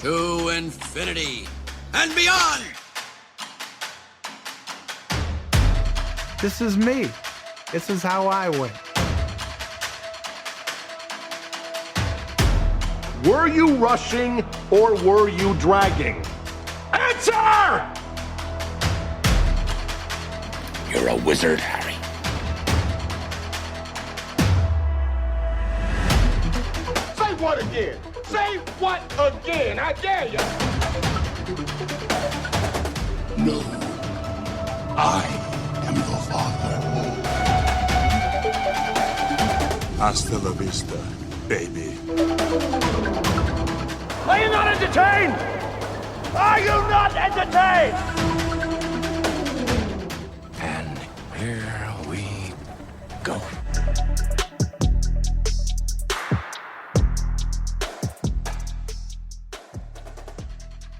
to infinity and beyond. This is me. This is how I win. Were you rushing or were you dragging? Answer! You're a wizard, Harry. Say what again? Say what again? I dare you. No, I am your father. Hasta la vista, baby. Are you not entertained? Are you not entertained? And here we go.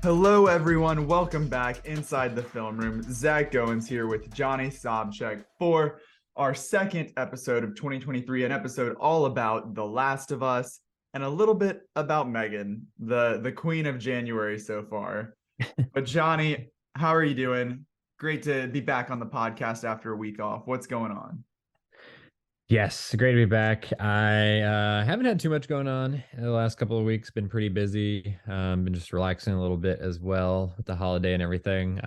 Hello, everyone. Welcome back inside the film room. Zach Goins here with Johnny Sobchak for our second episode of 2023, an episode all about The Last of Us and a little bit about M3GAN, the queen of January so far. But Johnny, how are you doing? Great to be back on the podcast after a week off. What's going on? Yes, great to be back. I haven't had too much going on in the last couple of weeks. Been pretty busy. Been just relaxing a little bit as well with the holiday and everything.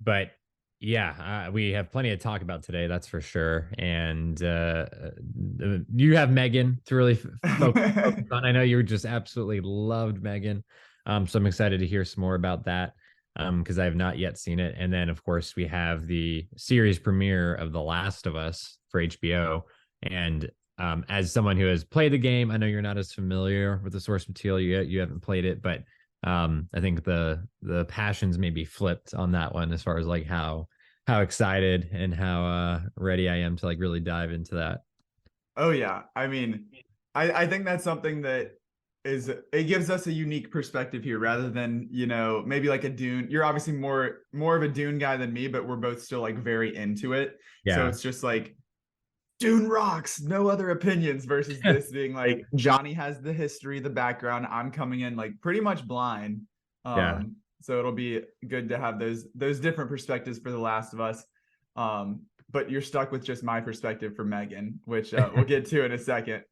But yeah, we have plenty to talk about today, that's for sure. And you have M3GAN to really focus on. I know you just absolutely loved M3GAN. So I'm excited to hear some more about that because I have not yet seen it. And then, of course, we have the series premiere of The Last of Us for HBO. And as someone who has played the game, I know you're not as familiar with the source material. You haven't played it, but I think the passions may be flipped on that one as far as like how excited and how ready I am to like really dive into that. Oh, yeah. I mean, I think that's something that it gives us a unique perspective here rather than, maybe like a Dune. You're obviously more of a Dune guy than me, but we're both still like very into it. Yeah. So it's just like Dune rocks, no other opinions versus this being like Johnny has the history, the background. I'm coming in like pretty much blind. So it'll be good to have those different perspectives for The Last of Us. But you're stuck with just my perspective for M3GAN, which we'll get to in a second.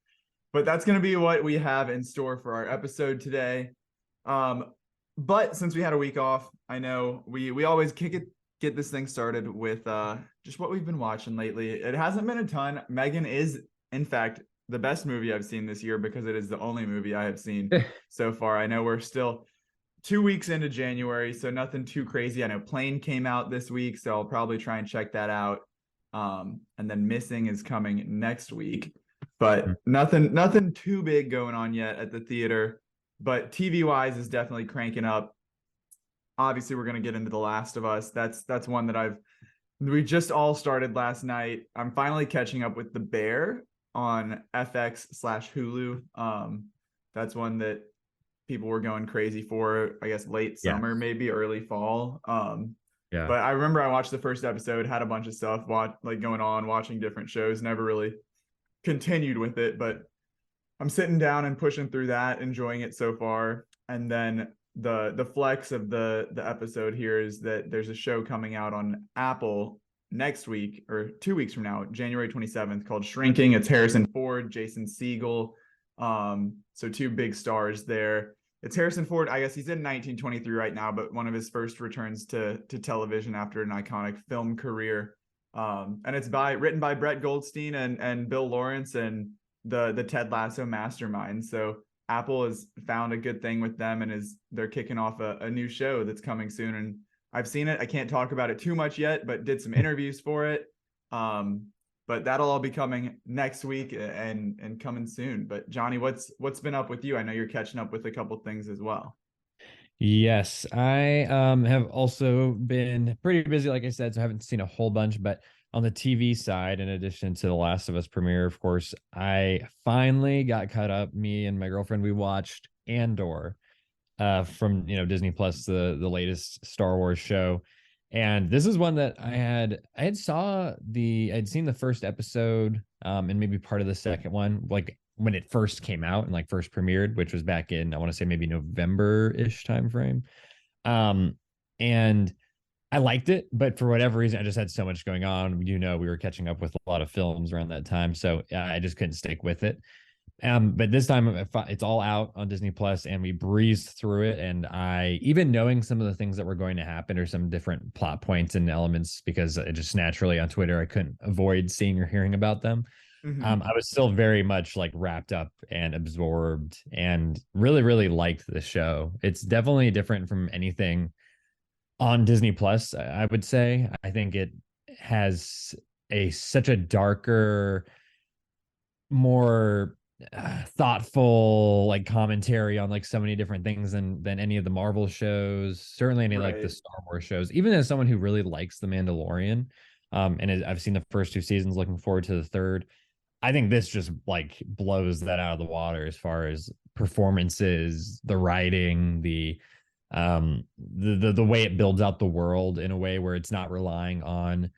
But that's going to be what we have in store for our episode today. But since we had a week off, I know we always get this thing started with just what we've been watching lately. It hasn't been a ton. M3GAN is, in fact, the best movie I've seen this year because it is the only movie I have seen so far. I know we're still 2 weeks into January, so nothing too crazy. I know Plane came out this week, so I'll probably try and check that out. And then Missing is coming next week. But nothing too big going on yet at the theater. But TV-wise is definitely cranking up. Obviously, we're going to get into The Last of Us. That's one that we just all started last night. I'm finally catching up with The Bear on FX/Hulu. That's one that people were going crazy for, I guess, late summer, maybe early fall. But I remember I watched the first episode, had a bunch of stuff going on, watching different shows, never really continued with it, but I'm sitting down and pushing through that, enjoying it so far. And then the flex of the episode here is that there's a show coming out on Apple next week or 2 weeks from now, January 27th, called Shrinking. It's Harrison Ford, Jason Segel. So two big stars there. It's Harrison Ford. I guess he's in 1923 right now, but one of his first returns to television after an iconic film career. And it's written by Brett Goldstein and Bill Lawrence and the Ted Lasso mastermind. So Apple has found a good thing with them and they're kicking off a new show that's coming soon. And I've seen it. I can't talk about it too much yet, but did some interviews for it. But that'll all be coming next week and coming soon. But Johnny, what's been up with you? I know you're catching up with a couple things as well. Yes, I have also been pretty busy, like I said, so I haven't seen a whole bunch. But on the TV side, in addition to The Last of Us premiere, of course, I finally got caught up. Me and my girlfriend, we watched Andor from Disney Plus, the latest Star Wars show. And this is one that I'd seen the first episode and maybe part of the second one, like when it first came out and like first premiered, which was back in, I want to say maybe November-ish time frame. And I liked it, but for whatever reason, I just had so much going on. You know, we were catching up with a lot of films around that time, so I just couldn't stick with it. But this time it's all out on Disney Plus, and we breezed through it. And I, even knowing some of the things that were going to happen or some different plot points and elements, because it just naturally on Twitter I couldn't avoid seeing or hearing about them. I was still very much like wrapped up and absorbed, and really, really liked the show. It's definitely different from anything on Disney Plus, I would say. I think it has such a darker, more thoughtful like commentary on like so many different things than any of the Marvel shows, certainly any like the Star Wars shows. Even as someone who really likes The Mandalorian, and I've seen the first 2 seasons, looking forward to the third. I think this just like blows that out of the water as far as performances, the writing, the way it builds out the world in a way where it's not relying on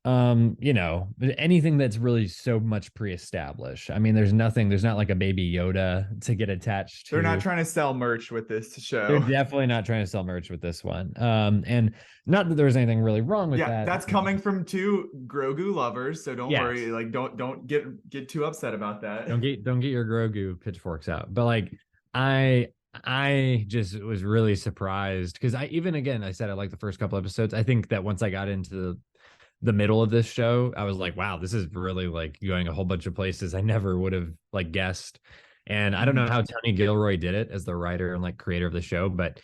you know, anything that's really so much pre-established. I mean, there's not like a baby Yoda to get attached to. They're not trying to sell merch with this show. They're definitely not trying to sell merch with this one. And not that there's anything really wrong with that. That's coming from 2 Grogu lovers, so don't worry. Like, don't get too upset about that. Don't get your Grogu pitchforks out. But like, I just was really surprised, because I said I like the first couple episodes. I think that once I got into the middle of this show, I was like, wow, this is really like going a whole bunch of places I never would have like guessed. And I don't know how Tony Gilroy did it as the writer and like creator of the show, but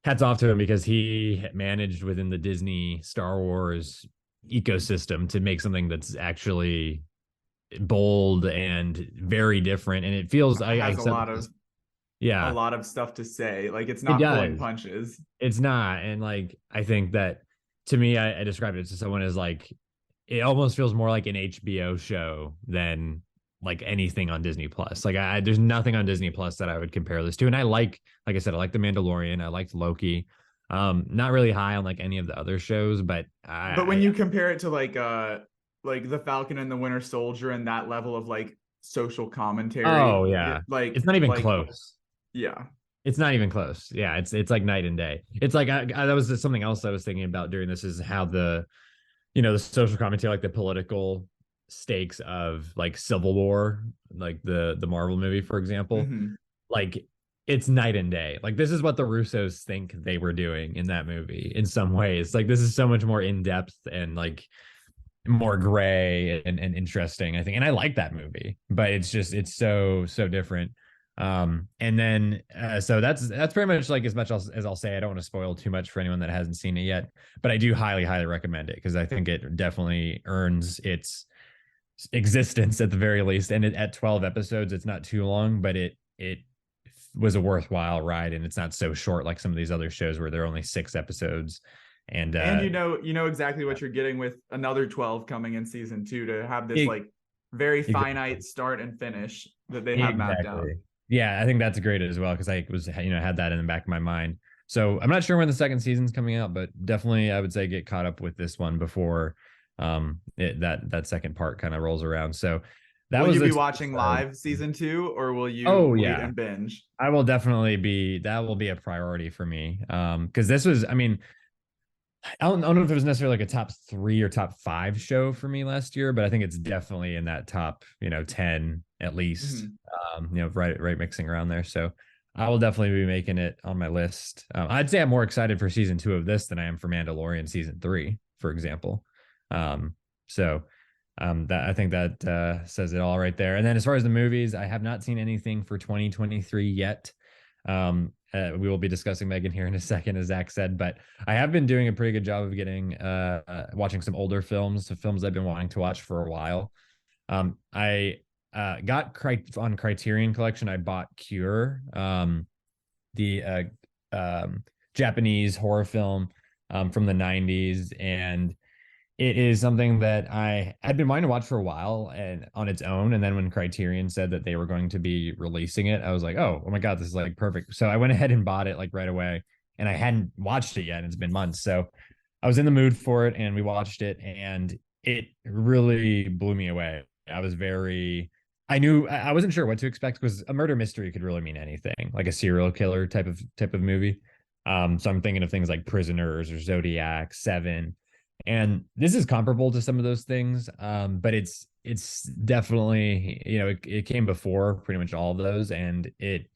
hats off to him, because he managed within the Disney Star Wars ecosystem to make something that's actually bold and very different. And it feels a lot of stuff to say. Like, it's not pulling punches. It's not. And like, I think that, to me, I described it to someone as like, it almost feels more like an HBO show than like anything on Disney Plus. Like, there's nothing on Disney Plus that I would compare this to. And I like I said, I like The Mandalorian. I liked Loki. Not really high on like any of the other shows, but when you compare it to like The Falcon and the Winter Soldier and that level of like social commentary, it's not even close. Yeah. It's not even close. Yeah, it's like night and day. It's like that was just something else I was thinking about during this, is how the social commentary, like the political stakes of like Civil War, like the Marvel movie, for example, like it's night and day. Like, this is what the Russos think they were doing in that movie in some ways. Like, this is so much more in depth and like more gray and interesting, I think. And I like that movie, but it's so different. And then so that's pretty much like as much as I'll say. I don't want to spoil too much for anyone that hasn't seen it yet, but I do highly recommend it, because I think it definitely earns its existence at the very least. And at 12 episodes, it's not too long, but it was a worthwhile ride, and it's not so short like some of these other shows where they're only 6 episodes. And you know exactly what you're getting with another 12 coming in season 2, to have this like very finite start and finish that they have mapped out. Yeah, I think that's great as well, because I was, had that in the back of my mind. So I'm not sure when the second season's coming out, but definitely I would say get caught up with this one before that second part kind of rolls around. So will you be watching live season 2, or will you wait and binge? I will definitely be. That will be a priority for me, because this was, I mean, I don't know if it was necessarily like a top 3 or top 5 show for me last year, but I think it's definitely in that top 10 at least. Right mixing around there. So I will definitely be making it on my list. I'd say I'm more excited for season 2 of this than I am for Mandalorian season 3, for example. That I think that says it all right there. And then as far as the movies, I have not seen anything for 2023 yet. We will be discussing M3GAN here in a second, as Zach said, but I have been doing a pretty good job of getting watching some older films, films I've been wanting to watch for a while. I got on Criterion Collection. I bought Cure, the Japanese horror film from the 90s, and it is something that I had been wanting to watch for a while and on its own. And then when Criterion said that they were going to be releasing it, I was like, oh my God, this is like perfect. So I went ahead and bought it like right away, and I hadn't watched it yet. It's been months. So I was in the mood for it, and we watched it, and it really blew me away. I was very I wasn't sure what to expect because a murder mystery could really mean anything, like a serial killer type of movie. So I'm thinking of things like Prisoners or Zodiac, Seven, and this is comparable to some of those things. But it's definitely, it came before pretty much all of those, and it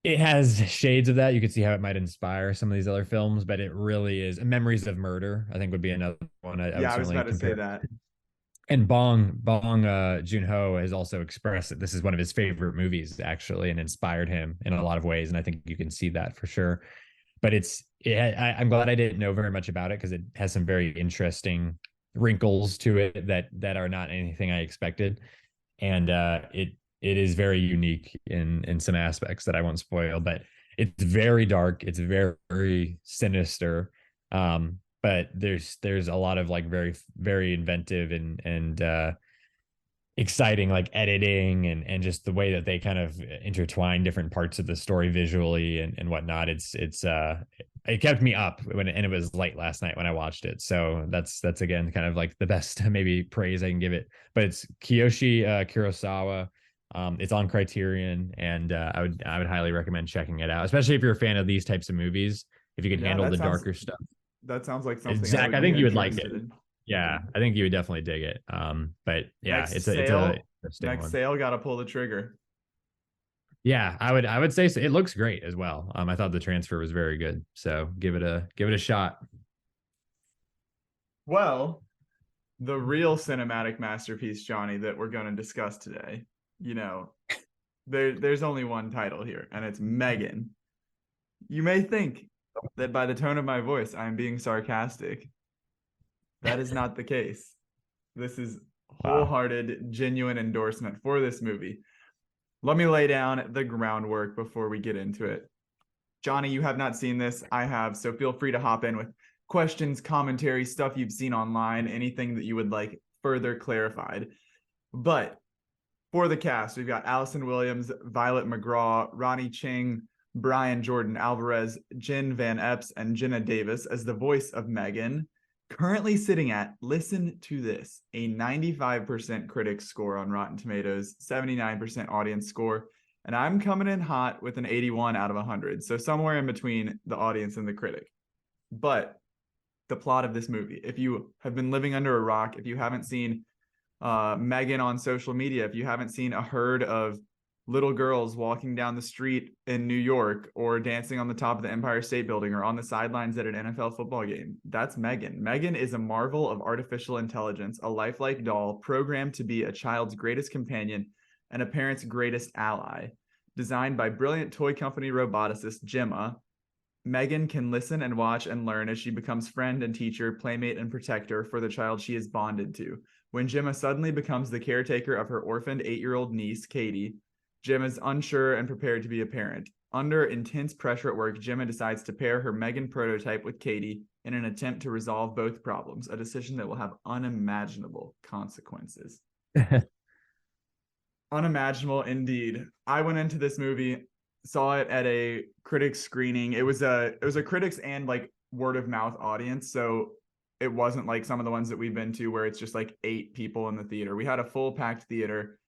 has shades of that. You could see how it might inspire some of these other films, but it really is. Memories of Murder, I think, would be another one I would Yeah, I was certainly about to say compare. that. And Bong Joon-ho has also expressed that this is one of his favorite movies, actually, and inspired him in a lot of ways. And I think you can see that for sure. But I'm glad I didn't know very much about it because it has some very interesting wrinkles to it that are not anything I expected. And it is very unique in some aspects that I won't spoil, but it's very dark. It's very sinister. But there's a lot of like very, very inventive and exciting like editing and just the way that they kind of intertwine different parts of the story visually and whatnot. It kept me up and it was late last night when I watched it. So that's again kind of like the best maybe praise I can give it. But it's Kiyoshi Kurosawa. It's on Criterion, and I would highly recommend checking it out, especially if you're a fan of these types of movies. If you can handle the darker stuff. That sounds like something Zach, I be think you would like it. interested in. Yeah, I think you would definitely dig it. But yeah, Next it's sale, a interesting next one. sale, got to pull the trigger. Yeah, I would say so. It looks great as well. I thought the transfer was very good. So give it a shot. Well, the real cinematic masterpiece, Johnny, that we're going to discuss today, there's only one title here, and it's M3GAN. You may think that by the tone of my voice, I'm being sarcastic. That is not the case. This is wholehearted, genuine endorsement for this movie. Let me lay down the groundwork before we get into it. Johnny, you have not seen this. I have, so feel free to hop in with questions, commentary, stuff you've seen online, anything that you would like further clarified. But for the cast, we've got Allison Williams, Violet McGraw, Ronnie Ching, Brian Jordan Alvarez, Jen Van Epps, and Jenna Davis as the voice of M3GAN. Currently sitting at, listen to this, a 95% critics score on Rotten Tomatoes, 79% audience score, and I'm coming in hot with an 81 out of 100, so somewhere in between the audience and the critic. But the plot of this movie, if you have been living under a rock, if you haven't seen M3GAN on social media, if you haven't seen a herd of little girls walking down the street in New York or dancing on the top of the Empire State Building or on the sidelines at an NFL football game, that's M3GAN. M3GAN is a marvel of artificial intelligence, a lifelike doll programmed to be a child's greatest companion and a parent's greatest ally. Designed by brilliant toy company roboticist Gemma, M3GAN can listen and watch and learn as she becomes friend and teacher, playmate, and protector for the child she is bonded to. When Gemma suddenly becomes the caretaker of her orphaned 8-year-old niece, Katie, Gemma is unsure and prepared to be a parent. Under intense pressure at work, Gemma decides to pair her M3GAN prototype with Katie in an attempt to resolve both problems, a decision that will have unimaginable consequences. Unimaginable indeed. I went into this movie, saw it at a critics screening. It was a critics and like word of mouth audience, so it wasn't like some of the ones that we've been to where it's just like 8 people in the theater. We had a full packed theater.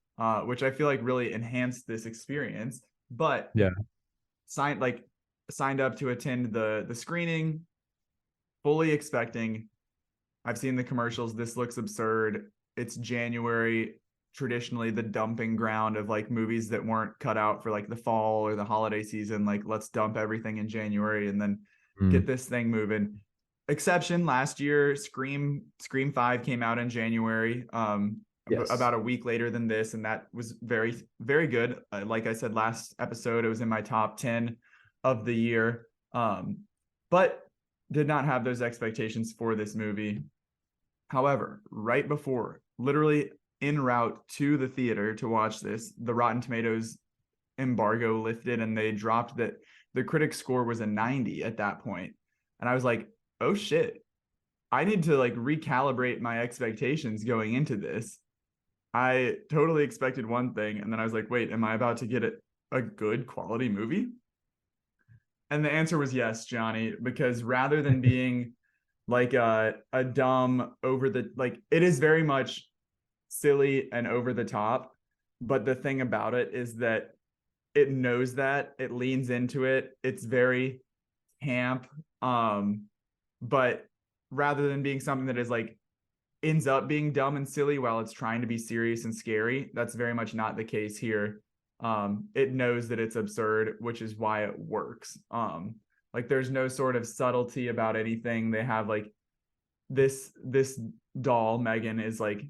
Which I feel like really enhanced this experience. But yeah, signed up to attend the screening, fully expecting. I've seen the commercials. This looks absurd. It's January, traditionally the dumping ground of like movies that weren't cut out for like the fall or the holiday season. Like, let's dump everything in January and then get this thing moving. Exception last year, Scream 5 came out in January. Yes. About a week later than this, and that was very, very good. Like I said last episode, it was in my top 10 of the year, but did not have those expectations for this movie. However, right before, literally en route to the theater to watch this, the Rotten Tomatoes embargo lifted, and they dropped that the critic score was a 90 at that point. And I was like, oh shit, I need to like recalibrate my expectations going into this. I totally expected one thing, and then I was like, wait, am I about to get a good quality movie? And the answer was yes, Johnny, because rather than being like a dumb it is very much silly and over the top, but the thing about it is that it knows that, it leans into it. It's very camp. But rather than being something that is like ends up being dumb and silly while it's trying to be serious and scary, that's very much not the case here. It knows that it's absurd, which is why it works. Like there's no sort of subtlety about anything. They have like this doll, M3GAN, is like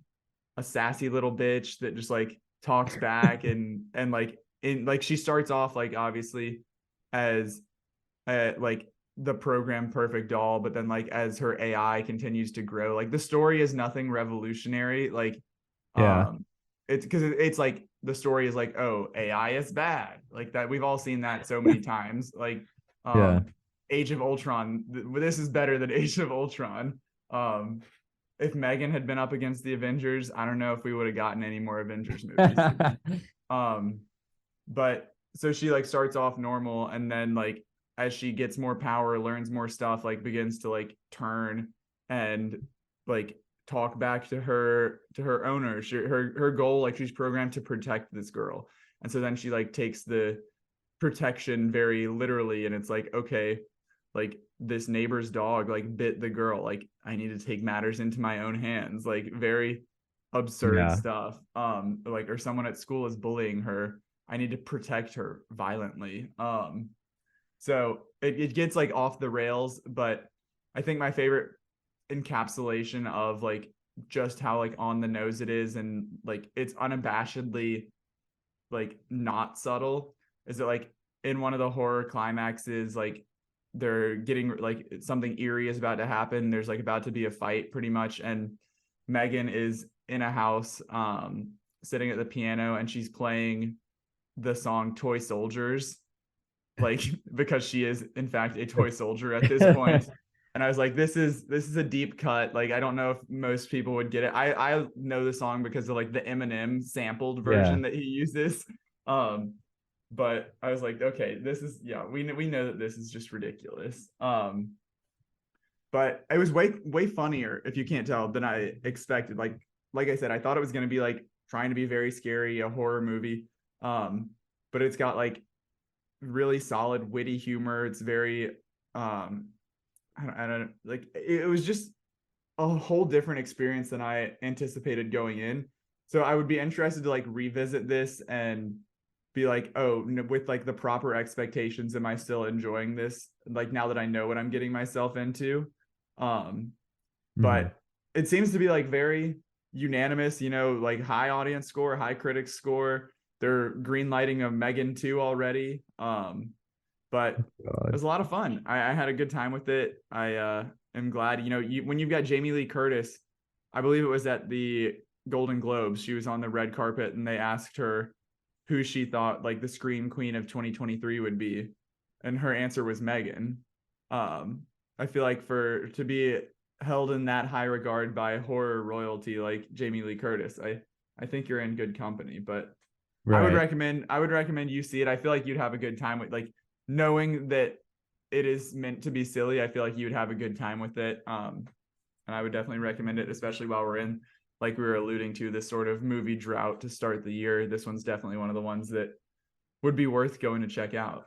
a sassy little bitch that just like talks back and like in like she starts off like obviously as like the program perfect doll, but then like as her AI continues to grow, like the story is nothing revolutionary. Like Yeah. it's because it's like the story is like, oh, AI is bad, like that. We've all seen that so many times. Like Yeah. Age of Ultron, this is better than Age of Ultron. If M3GAN had been up against the Avengers, I don't know if we would have gotten any more Avengers movies. But so she like starts off normal, and then like as she gets more power, learns more stuff, like begins to like turn and like talk back to her owner. Her goal, like she's programmed to protect this girl, and so then she like takes the protection very literally, and it's like, okay, like this neighbor's dog like bit the girl, like I need to take matters into my own hands, like very absurd Yeah. stuff. Like, or someone at school is bullying her, I need to protect her violently. So it gets like off the rails, but I think my favorite encapsulation of like just how like on the nose it is, and like it's unabashedly like not subtle, is that like in one of the horror climaxes, like they're getting like something eerie is about to happen, there's like about to be a fight pretty much, and M3GAN is in a house sitting at the piano, and she's playing the song Toy Soldiers, like because she is in fact a toy soldier at this point. And I was like, this is a deep cut. Like I don't know if most people would get it. I know the song because of like the Eminem sampled version Yeah. that he uses. But I was like, okay, this is, yeah, we know that this is just ridiculous. But it was way funnier, if you can't tell, than I expected. Like I said, I thought it was going to be like trying to be very scary, a horror movie. But it's got like really solid witty humor. It's very I don't like, it was just a whole different experience than I anticipated going in. So I would be interested to like revisit this and be like, oh, with like the proper expectations, am I still enjoying this? Like now that I know what I'm getting myself into. Mhm. But it seems to be like very unanimous, you know, like high audience score, high critic score. They're green lighting a M3GAN 2 already. But it God. was a lot of fun. I had a good time with it. I am glad, you know, when you've got Jamie Lee Curtis, I believe it was at the Golden Globes, she was on the red carpet and they asked her who she thought like the scream queen of 2023 would be, and her answer was M3GAN. I feel like for to be held in that high regard by horror royalty like Jamie Lee Curtis, I think you're in good company. But Right. I would recommend you see it. I feel like you'd have a good time with, like, knowing that it is meant to be silly. I feel like you'd have a good time with it. And I would definitely recommend it, especially while we're in, like we were alluding to, this sort of movie drought to start the year. This one's definitely one of the ones that would be worth going to check out.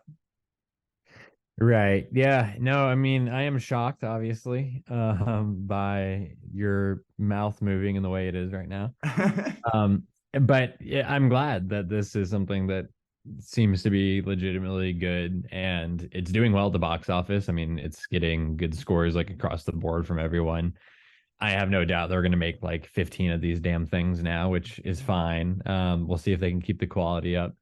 Right. Yeah. No, I mean, I am shocked, obviously, by your mouth moving in the way it is right now. Um, but yeah, I'm glad that this is something that seems to be legitimately good and it's doing well at the box office. I mean, it's getting good scores like across the board from everyone. I have no doubt they're going to make like 15 of these damn things now, which is fine. We'll see if they can keep the quality up.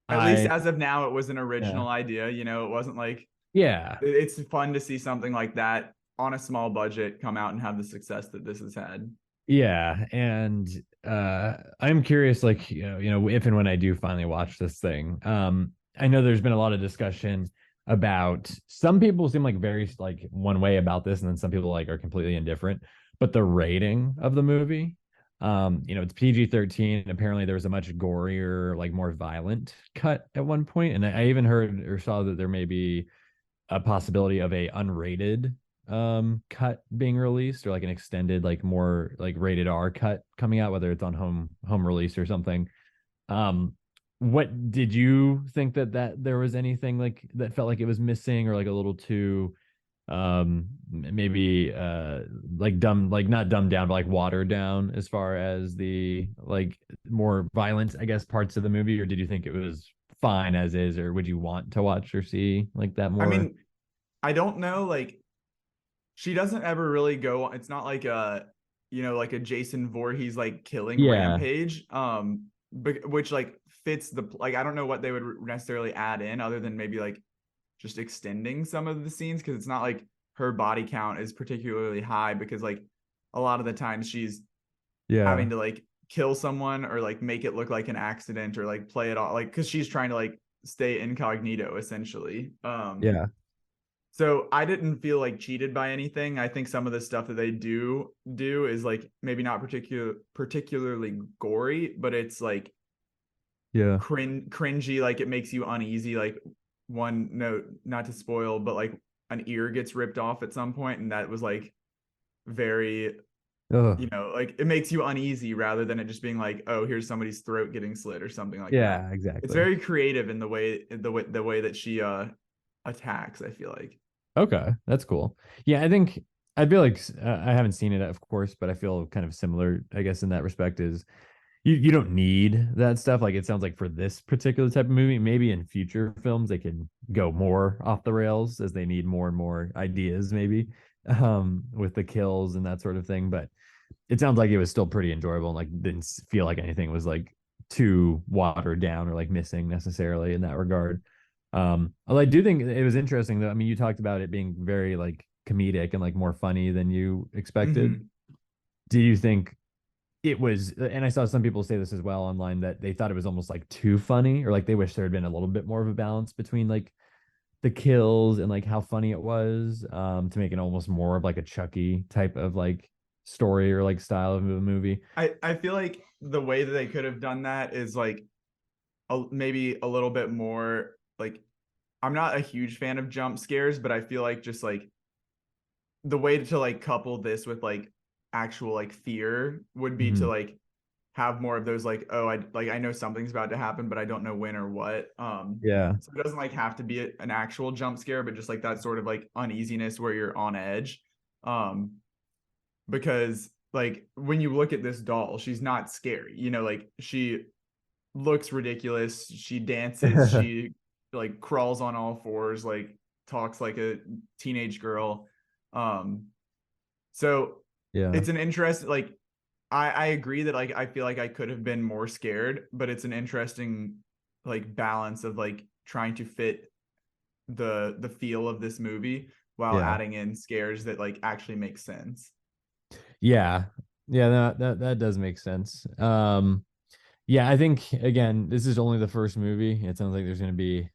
At least I, as of now, it was an yeah, original idea. You know, it wasn't like, yeah, it's fun to see something like that on a small budget come out and have the success that this has had. yeah. And I'm curious, like, if and when I do finally watch this thing, I know there's been a lot of discussion about some people seem like very like one way about this, and then some people like are completely indifferent. But the rating of the movie, it's PG-13. And apparently there was a much gorier, like more violent cut at one point. And I even heard or saw that there may be a possibility of a unrated cut being released, or like an extended, like more like rated R cut coming out, whether it's on home release or something. Um, what did you think that there was anything like that felt like it was missing or like a little too maybe like dumb like not dumbed down but like watered down as far as the like more violent I guess parts of the movie, or did you think it was fine as is, or would you want to watch or see like that I more? mean, I don't know, like she doesn't ever really go, it's not like a, like a Jason Voorhees like killing Yeah, rampage, which like fits the, like I don't know what they would necessarily add in other than maybe like just extending some of the scenes, because it's not like her body count is particularly high, because like a lot of the times she's yeah, having to like kill someone or like make it look like an accident or like play it all, like because she's trying to like stay incognito essentially. yeah, So I didn't feel like cheated by anything. I think some of the stuff that they do is like maybe not particularly gory, but it's like yeah. cringy, like it makes you uneasy. Like one note, not to spoil, but like an ear gets ripped off at some point, and that was like very, Oh, like it makes you uneasy rather than it just being like, oh, here's somebody's throat getting slit or something like that. yeah, It's exactly. very creative in the way that she attacks, I feel like. Okay, that's cool. Yeah, I think I feel like I haven't seen it, of course, but I feel kind of similar, I guess, in that respect. Is you don't need that stuff. Like it sounds like for this particular type of movie, maybe in future films they can go more off the rails as they need more and more ideas, maybe with the kills and that sort of thing. But it sounds like it was still pretty enjoyable and like didn't feel like anything was like too watered down or like missing necessarily in that regard. Although I do think it was interesting though. I mean, you talked about it being very like comedic and like more funny than you expected. Mm-hmm. Do you think it was, and I saw some people say this as well online, that they thought it was almost like too funny, or like they wish there had been a little bit more of a balance between like the kills and like how funny it was, to make it almost more of like a Chucky type of like story or like style of a movie. I feel like the way that they could have done that is like maybe a little bit more like, I'm not a huge fan of jump scares, but I feel like just like the way to like couple this with like actual like fear would be to Mhm. like have more of those like, oh, I know something's about to happen but I don't know when or what. Yeah. So it doesn't like have to be an actual jump scare, but just like that sort of like uneasiness where you're on edge. um because like when you look at this doll, she's not scary, like she looks ridiculous, she dances, she like crawls on all fours, like talks like a teenage girl. So Yeah. it's an interest, like I agree that like I feel like I could have been more scared, but it's an interesting like balance of like trying to fit the feel of this movie while Yeah. adding in scares that like actually make sense. Yeah. Yeah, that does make sense. Yeah, I think again, this is only the first movie. It sounds like there's going to be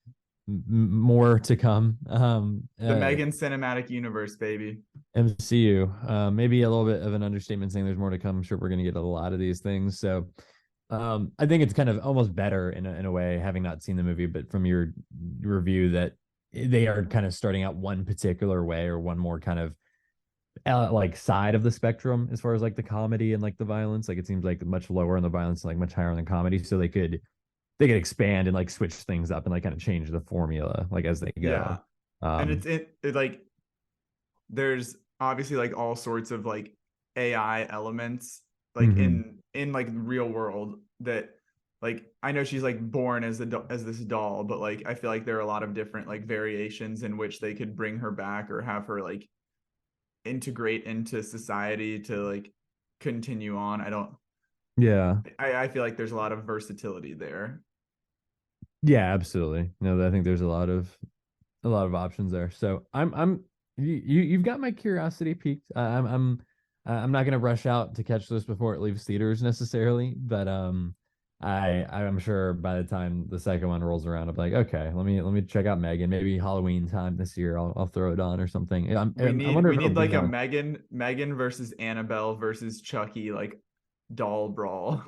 more to come. The M3GAN cinematic universe, baby. MCU. Maybe a little bit of an understatement saying there's more to come. I'm sure we're going to get a lot of these things. So, I think it's kind of almost better in a way, having not seen the movie, but from your review, that they are kind of starting out one particular way or one more kind of like side of the spectrum as far as like the comedy and like the violence. Like it seems like much lower in the violence, like much higher in the comedy. So they could expand and like switch things up and like kind of change the formula like as they Yeah. go. And Um, it like there's obviously like all sorts of like AI elements like mhm. in like real world that, like I know she's like born as as this doll, but like I feel like there are a lot of different like variations in which they could bring her back or have her like integrate into society to like continue on. I don't Yeah. I feel like there's a lot of versatility there. Yeah, absolutely. No, I think there's a lot of options there. So you've got my curiosity peaked. I'm not gonna rush out to catch this before it leaves theaters necessarily, but I'm sure by the time the second one rolls around, I'm like, okay, let me check out Megan. Maybe Halloween time this year, I'll throw it on or something. I wonder We if it'll need be like a on M3GAN versus Annabelle versus Chucky like doll brawl.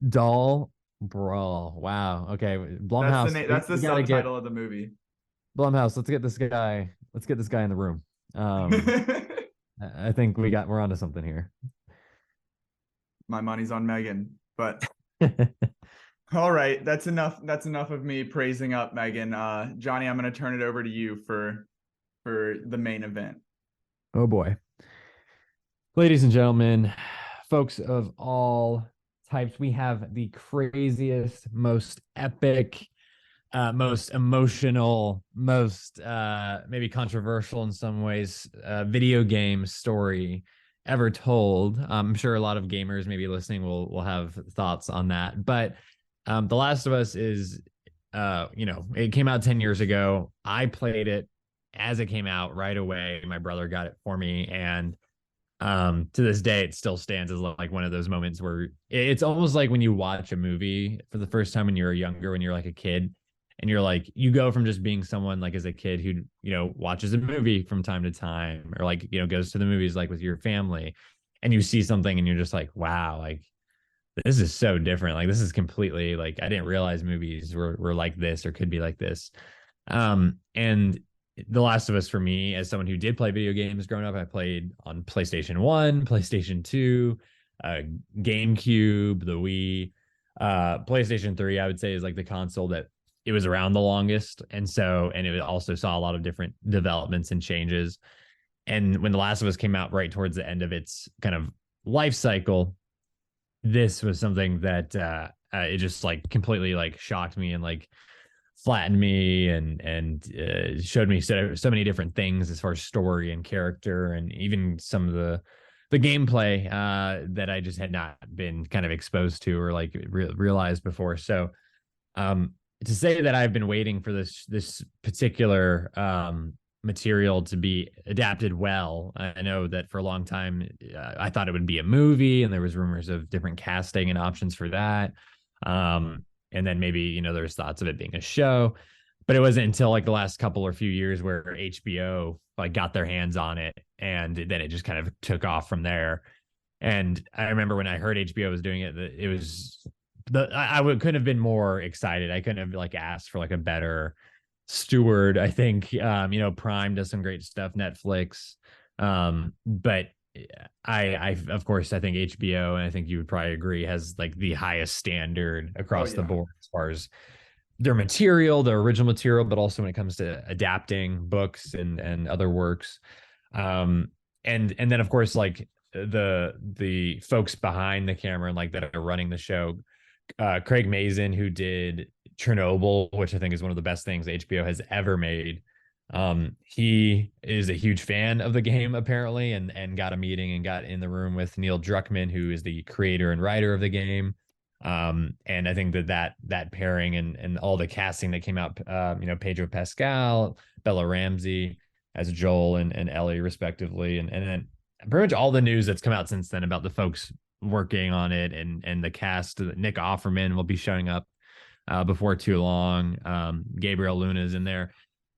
Doll Brawl. Wow. Okay, That's the Blumhouse. name. We, That's the we got to get subtitle of the movie. Blumhouse. Let's get this guy. Let's get this guy in the room. Um, I think we're onto something here. My money's on M3GAN, but All right, that's enough. That's enough of me praising up Megan. Johnny, I'm gonna turn it over to you for the main event. Oh boy. Ladies and gentlemen, folks of all types, we have the craziest, most epic, most emotional, most maybe controversial in some ways video game story ever told. I'm sure a lot of gamers maybe listening will have thoughts on that. But The Last of Us is it came out 10 years ago. I played it as it came out right away. My brother got it for me, and to this day it still stands as like one of those moments where it's almost like when you watch a movie for the first time when you're younger, when you're like a kid, and you're like, you go from just being someone like as a kid who watches a movie from time to time, or like goes to the movies like with your family, and you see something and you're just like, wow, like this is so different, like this is completely, like I didn't realize movies were like this or could be like this. And The Last of Us, for me, as someone who did play video games growing up, I played on PlayStation 1, PlayStation 2, GameCube, the Wii. PlayStation 3, I would say, is like the console that it was around the longest. And it also saw a lot of different developments and changes. And when The Last of Us came out right towards the end of its kind of life cycle, this was something that it just like completely like shocked me and like flattened me and showed me so many different things as far as story and character, and even some of the gameplay that I just had not been kind of exposed to or like realized before. So to say that I've been waiting for this particular material to be adapted well, I know that for a long time I thought it would be a movie, and there was rumors of different casting and options for that. And then maybe there's thoughts of it being a show, but it wasn't until like the last couple or few years where HBO like got their hands on it, and then it just kind of took off from there. And I remember when I heard HBO was doing it, it was couldn't have been more excited. I couldn't have like asked for like a better steward. I think Prime does some great stuff, Netflix, but I of course I think HBO, and I think you would probably agree, has like the highest standard across the board as far as their material, their original material, but also when it comes to adapting books and other works. And then of course like the folks behind the camera and like that are running the show, Craig Mazin, who did Chernobyl, which I think is one of the best things HBO has ever made. He is a huge fan of the game apparently, and got a meeting and got in the room with Neil Druckmann, who is the creator and writer of the game. And I think that pairing and all the casting that came out, Pedro Pascal, Bella Ramsey as Joel and Ellie respectively, and then pretty much all the news that's come out since then about the folks working on it, and the cast. Nick Offerman will be showing up before too long. Gabriel Luna's in there.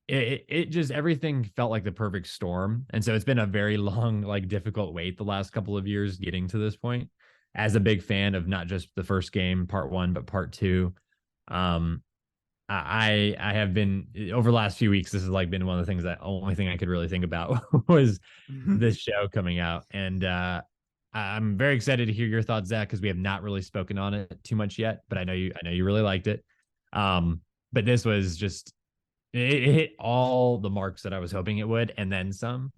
It just, everything felt like the perfect storm. And so it's been a very long, like difficult wait the last couple of years getting to this point. As a big fan of not just the first game, part one, but part two, I have been, over the last few weeks, this has like been one of the things, that only thing I could really think about was this show coming out. And I'm very excited to hear your thoughts, Zach, because we have not really spoken on it too much yet, but I know you really liked it. But this was just, it hit all the marks that I was hoping it would, and then some.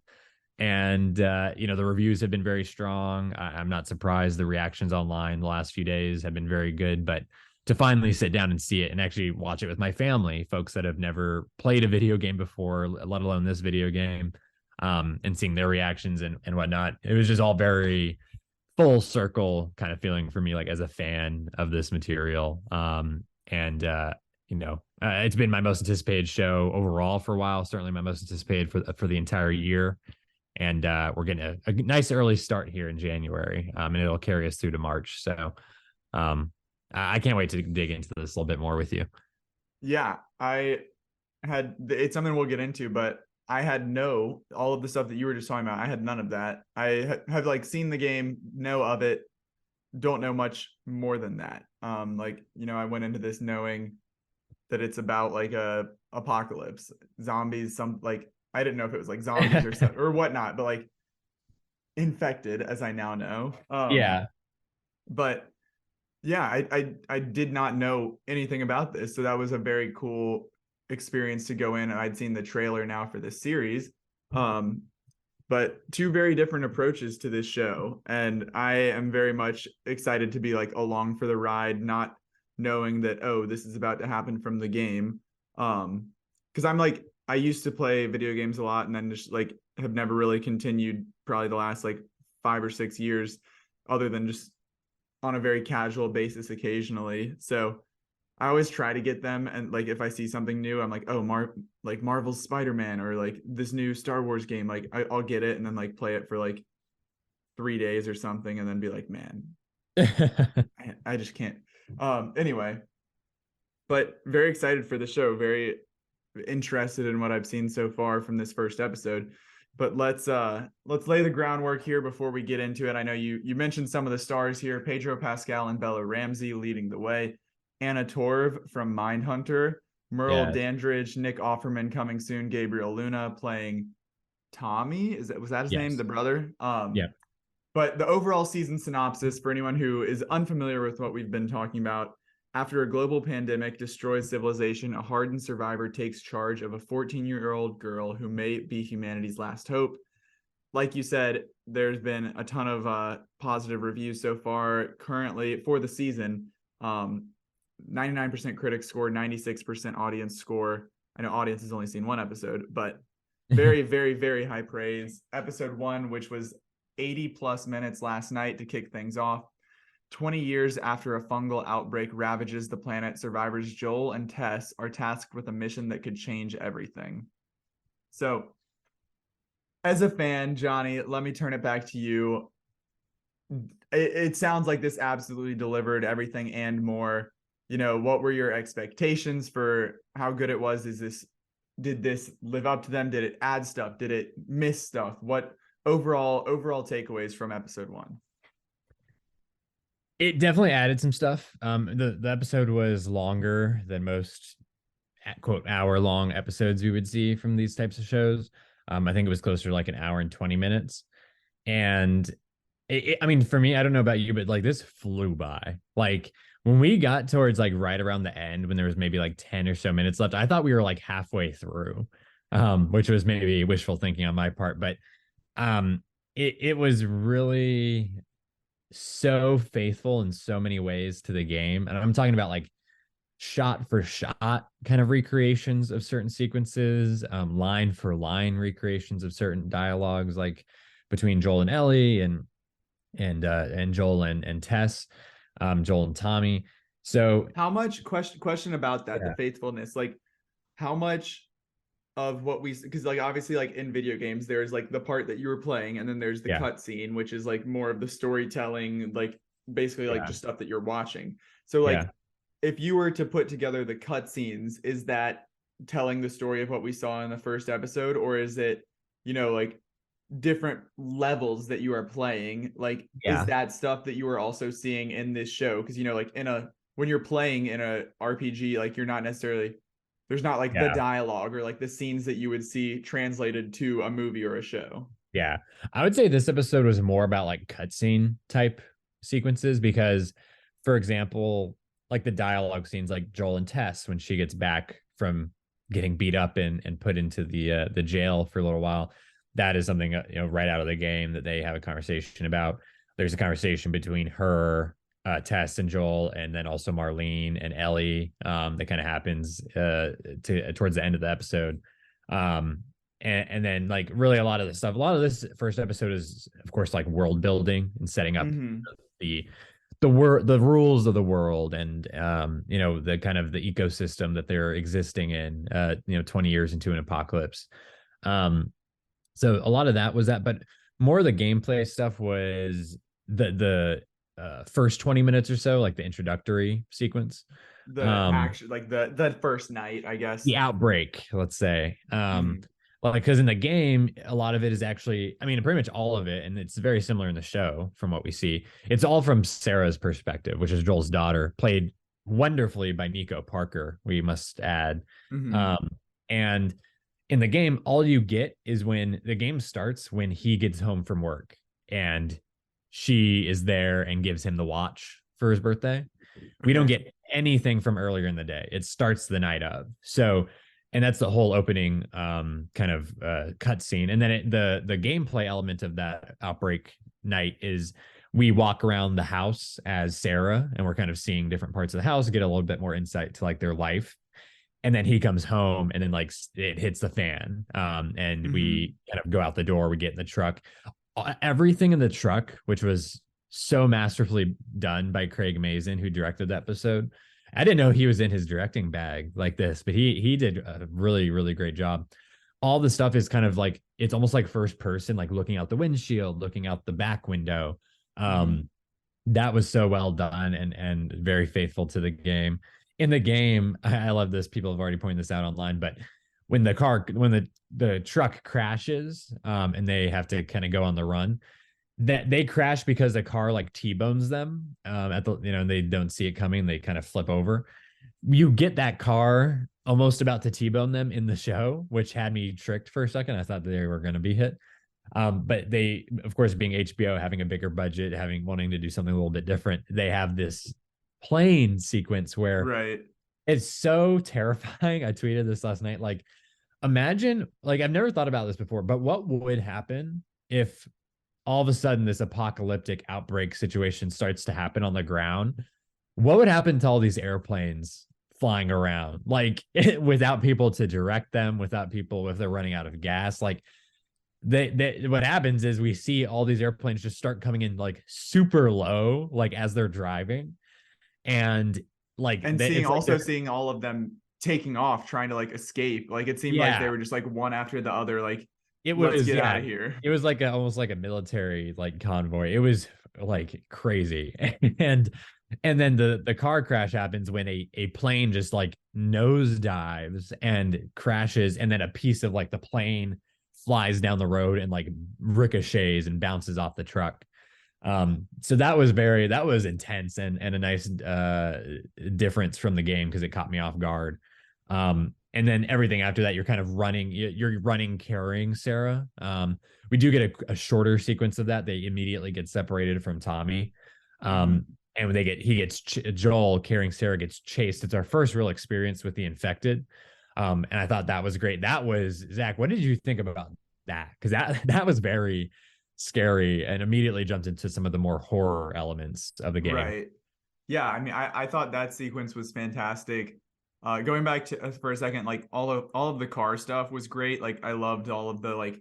And the reviews have been very strong. I'm not surprised. The reactions online the last few days have been very good. But to finally sit down and see it and actually watch it with my family, folks that have never played a video game before, let alone this video game, and seeing their reactions and whatnot, it was just all very full circle kind of feeling for me, like as a fan of this material. It's been my most anticipated show overall for a while. Certainly my most anticipated for the entire year. And we're getting a nice early start here in January, and it'll carry us through to March. So I can't wait to dig into this a little bit more with you. Yeah, it's something we'll get into, but I had all of the stuff that you were just talking about. I had none of that. I have like seen the game, know of it, don't know much more than that. I went into this knowing that it's about like a apocalypse, zombies, I didn't know if it was like zombies or stuff or whatnot, but like infected, as I now know. Yeah. But Yeah, I did not know anything about this, so that was a very cool experience to go in. I'd seen the trailer now for this series. But two very different approaches to this show, and I am very much excited to be like along for the ride, not knowing that, oh, this is about to happen from the game. Because I'm like, I used to play video games a lot and then just like have never really continued probably the last like 5 or 6 years, other than just on a very casual basis occasionally. So I always try to get them, and like if I see something new, I'm like, oh, like Marvel's Spider-Man or like this new Star Wars game, like I'll get it and then like play it for like 3 days or something, and then be like, man, I just can't. Anyway, but very excited for the show. Very interested in what I've seen so far from this first episode. But let's lay the groundwork here before we get into it. I know you mentioned some of the stars here: Pedro Pascal and Bella Ramsey leading the way, Anna Torv from Mindhunter, Merle Yeah. Dandridge, Nick Offerman coming soon, Gabriel Luna playing Tommy. Was that his name, Yes. the brother? Yeah. But the overall season synopsis for anyone who is unfamiliar with what we've been talking about: after a global pandemic destroys civilization, a hardened survivor takes charge of a 14-year-old girl who may be humanity's last hope. Like you said, there's been a ton of positive reviews so far currently for the season. 99% critic score, 96% audience score. I know audience has only seen one episode, but very, very, very high praise. Episode 1, which was 80 plus minutes last night to kick things off. 20 years after a fungal outbreak ravages the planet, survivors Joel and Tess are tasked with a mission that could change everything. So, as a fan, Johnny, let me turn it back to you. It sounds like this absolutely delivered everything and more. What were your expectations for how good it was? Did this live up to them? Did it add stuff? Did it miss stuff? What overall takeaways from episode 1? It definitely added some stuff. The episode was longer than most quote hour long episodes we would see from these types of shows. I think it was closer to like an hour and 20 minutes. And I mean, for me, I don't know about you, but like this flew by. Like when we got towards like right around the end, when there was maybe like 10 or so minutes left, I thought we were like halfway through, which was maybe wishful thinking on my part. But it was really so faithful in so many ways to the game. And I'm talking about like shot for shot kind of recreations of certain sequences, line for line recreations of certain dialogues, like between Joel and Ellie and Joel and Tess, Joel and Tommy. So How much question about that, yeah. the faithfulness, like how much of what because like obviously like in video games there's like the part that you were playing, and then there's the Yeah. cutscene, which is like more of the storytelling, like basically like Yeah. just stuff that you're watching. So like Yeah. if you were to put together the cutscenes, is that telling the story of what we saw in the first episode, or is it like different levels that you are playing? Like is Yeah. that stuff that you are also seeing in this show? Because like when you're playing in a RPG, like you're not necessarily, there's not like the Yeah. dialogue or like the scenes that you would see translated to a movie or a show. Yeah. I would say this episode was more about like cutscene type sequences because, for example, like the dialogue scenes, like Joel and Tess when she gets back from getting beat up and put into the jail for a little while. That is something right out of the game that they have a conversation about. There's a conversation between her, Tess and Joel, and then also Marlene and Ellie, that kind of happens towards the end of the episode. And then like really a lot of this first episode is of course like world building and setting up Mm-hmm. the rules of the world and the kind of the ecosystem that they're existing in 20 years into an apocalypse. So a lot of that was that, but more of the gameplay stuff was the first 20 minutes or so, like the introductory sequence, The um action, like the first night, I guess. the outbreak, let's say. Mhm. Well, because in the game, a lot of it is actually, I mean, pretty much all of it, and it's very similar in the show from what we see. It's all from Sarah's perspective, which is Joel's daughter, played wonderfully by Nico Parker, we must add. Mhm. And in the game, all you get is when the game starts, when he gets home from work and she is there and gives him the watch for his birthday. We don't get anything from earlier in the day. It starts the night of. So, and that's the whole opening kind of cutscene. And then the gameplay element of that Outbreak night is we walk around the house as Sarah, and we're kind of seeing different parts of the house, get a little bit more insight to like their life. And then he comes home, and then like it hits the fan, and we kind of go out the door. We get in the truck. Everything in the truck, which was so masterfully done by Craig Mazin, who directed the episode. I didn't know he was in his directing bag like this, but he did a really, really great job. All the stuff is kind of like, it's almost like first person, like looking out the windshield, looking out the back window. That was so well done and very faithful to the game. In the game, I love this. People have already pointed this out online, but when the truck crashes, and they have to kind of go on the run, that they crash because the car like T-bones them at the, they don't see it coming. They kind of flip over. You get that car almost about to T-bone them in the show, which had me tricked for a second. I thought they were going to be hit. But they, of course, being HBO, having a bigger budget, wanting to do something a little bit different, they have this plane sequence where it's so terrifying. I tweeted this last night. Like, imagine, like, I've never thought about this before, but what would happen if all of a sudden this apocalyptic outbreak situation starts to happen on the ground? What would happen to all these airplanes flying around, like without people to direct them, without people, if they're running out of gas? Like what happens is we see all these airplanes just start coming in like super low, like as they're driving, and like seeing all of them taking off, trying to like escape. Like it seemed like they were just like one after the other, like let's get out of here. It was like almost like a military like convoy. It was like crazy. And then the car crash happens when a plane just like nosedives and crashes, and then a piece of like the plane flies down the road and like ricochets and bounces off the truck. So that was intense and a nice difference from the game, because it caught me off guard. And then everything after that, you're kind of running carrying Sarah. We do get a shorter sequence of that. They immediately get separated from Tommy. And when Joel carrying Sarah gets chased. It's our first real experience with the infected. And I thought that was great. That was, Zach, what did you think about that? Because that was very scary and immediately jumped into some of the more horror elements of the game. Right. Yeah. I mean, I thought that sequence was fantastic. Going back to for a second, like all of the car stuff was great. Like I loved all of the like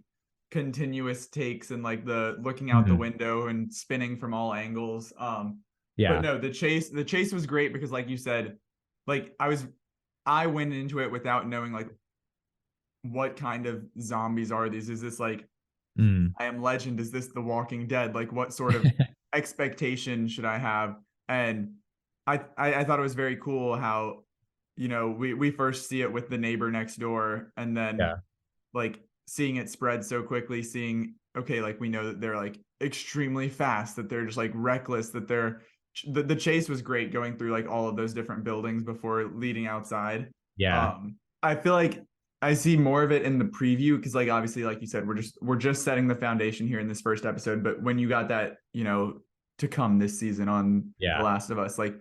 continuous takes and like the looking out the window and spinning from all angles. But no, the chase was great because, like you said, like I went into it without knowing like what kind of zombies are these. Is this like I Am Legend? Is this The Walking Dead? Like what sort of expectation should I have? And I thought it was very cool how, we first see it with the neighbor next door, and then like seeing it spread so quickly, okay, like we know that they're like extremely fast, that they're just like reckless, that the chase was great, going through like all of those different buildings before leading outside. I feel like I see more of it in the preview, because like obviously, like you said, we're just setting the foundation here in this first episode. But when you got that, to come this season on The Last of Us, like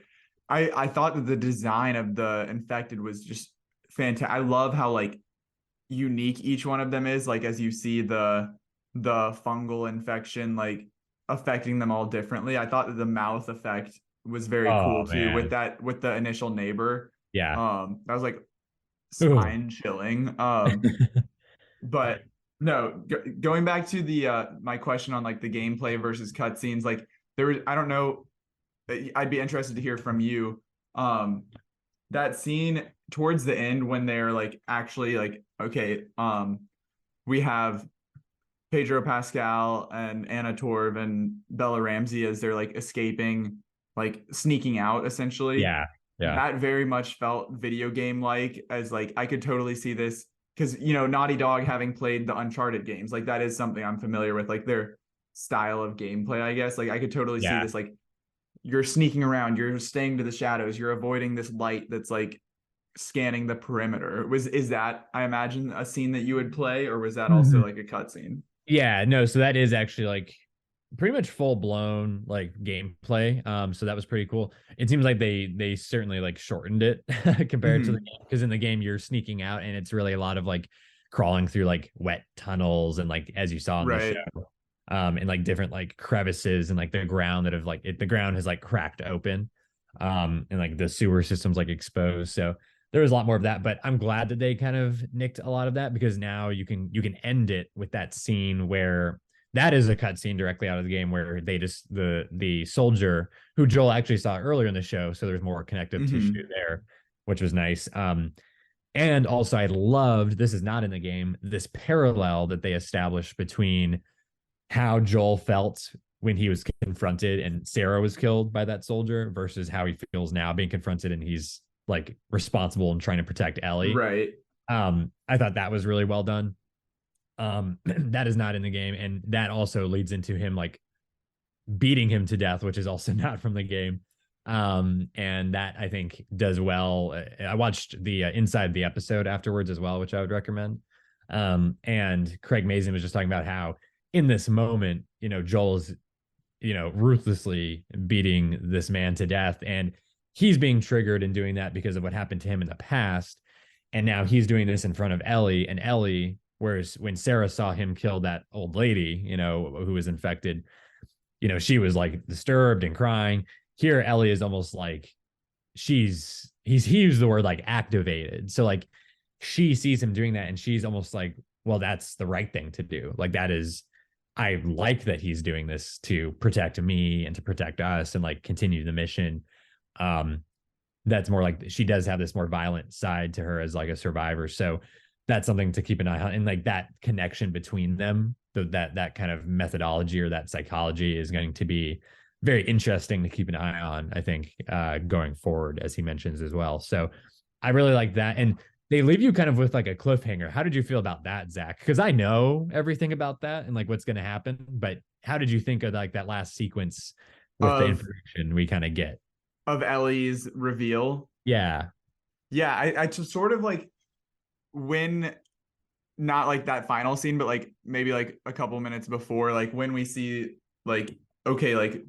I thought that the design of the infected was just fantastic. I love how like unique each one of them is. Like as you see the fungal infection like affecting them all differently. I thought that the mouth effect was very cool too, with the initial neighbor. That was like spine chilling. But no, going back to the my question on like the gameplay versus cutscenes, like there was, I don't know, I'd be interested to hear from you. That scene towards the end when they're like actually like, okay, we have Pedro Pascal and Anna Torv and Bella Ramsey as they're like escaping, like sneaking out essentially. That very much felt video game like, as like I could totally see this, because Naughty Dog, having played the Uncharted games, like that is something I'm familiar with, like their style of gameplay, I guess. Like I could totally see this, like you're sneaking around, you're staying to the shadows, you're avoiding this light that's like scanning the perimeter. Is that, I imagine, a scene that you would play, or was that also like a cutscene? No, so that is actually like pretty much full blown like gameplay. So that was pretty cool. It seems like they certainly like shortened it compared to the Mhm. game, because in the game you're sneaking out and it's really a lot of like crawling through like wet tunnels and like as you saw in the Right. show, and like different like crevices and like the ground that have like the ground has like cracked open, and like the sewer system's like exposed. So there was a lot more of that, but I'm glad that they kind of nicked a lot of that, because now you can end it with that scene where that is a cutscene directly out of the game where they just the soldier who Joel actually saw earlier in the show, so there's more connective tissue Mhm. there, which was nice. And also I loved, this is not in the game, this parallel that they established between how Joel felt when he was confronted and Sarah was killed by that soldier versus how he feels now being confronted and he's like responsible and trying to protect Ellie. Right. I thought that was really well done. That is not in the game, and that also leads into him like beating him to death, which is also not from the game. And that I think does well. I watched the inside the episode afterwards as well, which I would recommend. And Craig Mazin was just talking about how in this moment, Joel's, ruthlessly beating this man to death, and he's being triggered and doing that because of what happened to him in the past. And now he's doing this in front of Ellie, and Ellie, whereas when Sarah saw him kill that old lady, who was infected, she was like disturbed and crying. Here, Ellie is almost like he used the word like activated. So like she sees him doing that and she's almost like, well, that's the right thing to do. Like that is, I like that he's doing this to protect me and to protect us and like continue the mission. Um, that's more like she does have this more violent side to her as like a survivor. So that's something to keep an eye on. And like that connection between them, that kind of methodology or that psychology is going to be very interesting to keep an eye on, I think, going forward, as he mentions as well. So I really like that. And they leave you kind of with like a cliffhanger. How did you feel about that, Zach? Because I know everything about that and like what's going to happen, but how did you think of like that last sequence with the Of information we kind of get? Ellie's reveal. Yeah. Yeah, I just sort of like when not like that final scene, but like maybe like a couple minutes before, like when we see like okay, like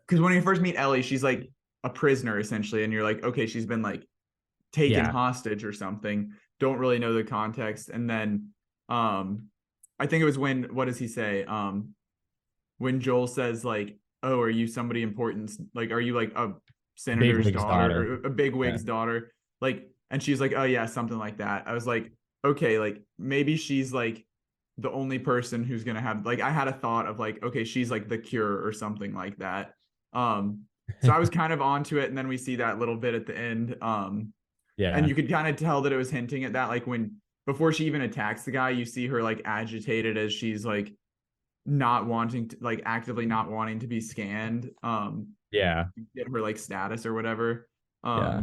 because when you first meet Ellie, she's like a prisoner essentially, and you're like, okay, she's been like taken Yeah. hostage or something. Don't really know the context. And then I think it was when what does he say? When Joel says like, "Oh, are you somebody important? Like, are you like a senator's Bigwig's daughter daughter. or a Yeah. bigwig's daughter?" Like, and she's like, "Oh yeah, something like that." I was like, okay, like maybe she's like the only person who's gonna have like I had a thought of like, okay, she's like the cure or something like that. So I was kind of onto it, and then we see that little bit at the end. And Yeah. you could kind of tell that it was hinting at that, like when before she even attacks the guy, you see her like agitated as she's like not wanting to like actively not wanting to be scanned Yeah. get her like status or whatever. Yeah.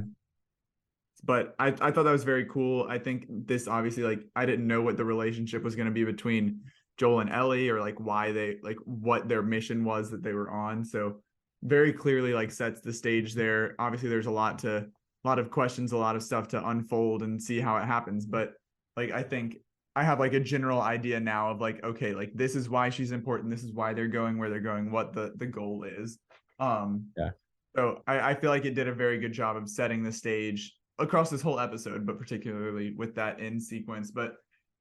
But I thought that was very cool. I think this obviously like I didn't know what the relationship was going to be between Joel and Ellie or like why they like what their mission was that they were on. So very clearly like sets the stage there. Obviously there's a lot of questions, a lot of stuff to unfold and see how it happens, but like I think I have like a general idea now of like okay, like this is why she's important, this is why they're going where they're going, what the goal is. um Yeah. so I feel like it did a very good job of setting the stage across this whole episode, but particularly with that end sequence. But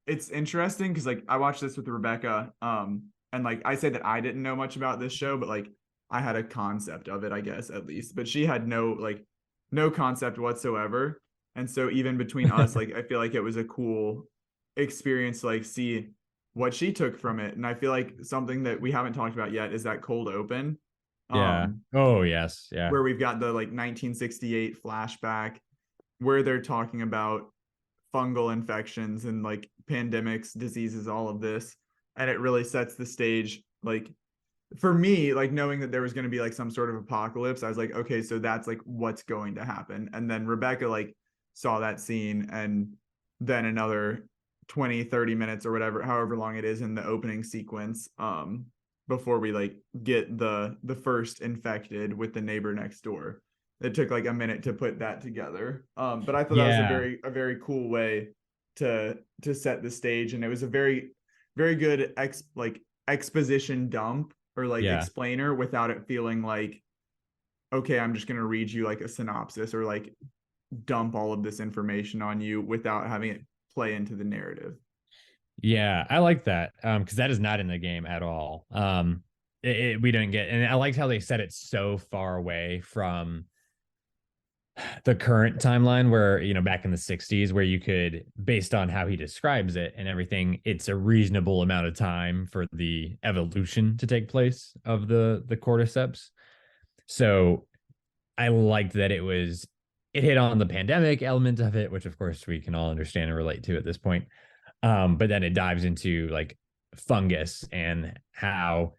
it's interesting because like I watched this with Rebecca, and like I say that I didn't know much about this show, but like I had a concept of it, I guess at least. But she had no concept whatsoever. And so even between us, like I feel like it was a cool experience to like see what she took from it. And I feel like something that we haven't talked about yet is that cold open. Yeah. Um, Oh, yes. Yeah. where we've got the like 1968 flashback where they're talking about fungal infections and like pandemics, diseases, all of this. And it really sets the stage. Like for me, like knowing that there was going to be like some sort of apocalypse, I was like, okay, so that's like what's going to happen. And then Rebecca like saw that scene and then another 20-30 minutes or whatever, however long it is in the opening sequence, before we like get the first infected with the neighbor next door. It took like a minute to put that together. But I thought that was Yeah. a very cool way to set the stage, and it was a very very good exposition dump or like Yeah. explainer without it feeling like, okay, I'm just going to read you like a synopsis or like dump all of this information on you without having it play into the narrative. Yeah, I like that. Because that is not in the game at all. We don't get, and I liked how they set it so far away from the current timeline where, back in the 60s, where you could, based on how he describes it and everything, it's a reasonable amount of time for the evolution to take place of the cordyceps. So I liked that it hit on the pandemic element of it, which of course we can all understand and relate to at this point. But then it dives into like fungus and how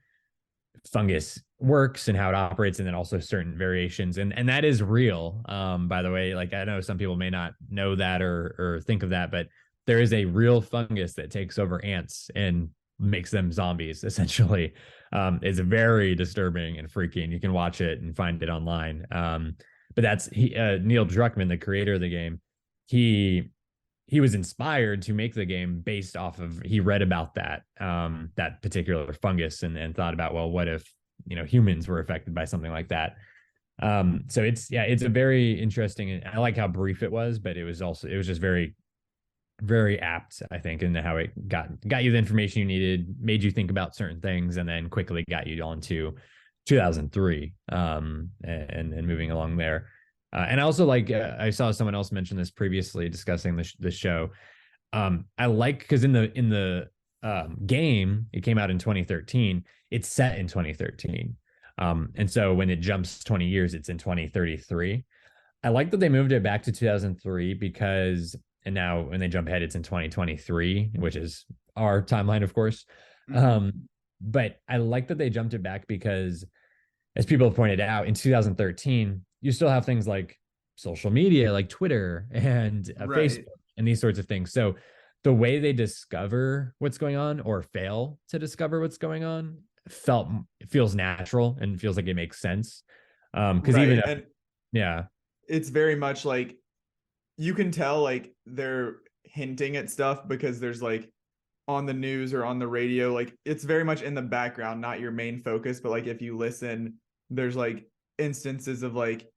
fungus works and how it operates, and then also certain variations. And that is real. By the way, like I know some people may not know that or think of that, but there is a real fungus that takes over ants and makes them zombies, essentially. It's very disturbing and freaking. You can watch it and find it online. But that's Neil Druckmann, the creator of the game. He was inspired to make the game based off of, he read about that particular fungus and thought about, well, what if humans were affected by something like that. So it's a very interesting, and I like how brief it was, but it was just very, very apt, I think, in how it got you the information you needed, made you think about certain things, and then quickly got you on to 2003, and moving along there. And I also like, I saw someone else mention this previously discussing the show. I like, because in the game, it came out in 2013. It's set in 2013. And so when it jumps 20 years, it's in 2033. I like that they moved it back to 2003 because, and now when they jump ahead, it's in 2023, which is our timeline, of course. But I like that they jumped it back because, as people have pointed out, in 2013, you still have things like social media, like Twitter and Facebook and these sorts of things. So the way they discover what's going on or fail to discover what's going on feels natural and feels like it makes sense. Because it's very much like you can tell like they're hinting at stuff because there's like on the news or on the radio, like it's very much in the background, not your main focus. But like if you listen, there's like instances of like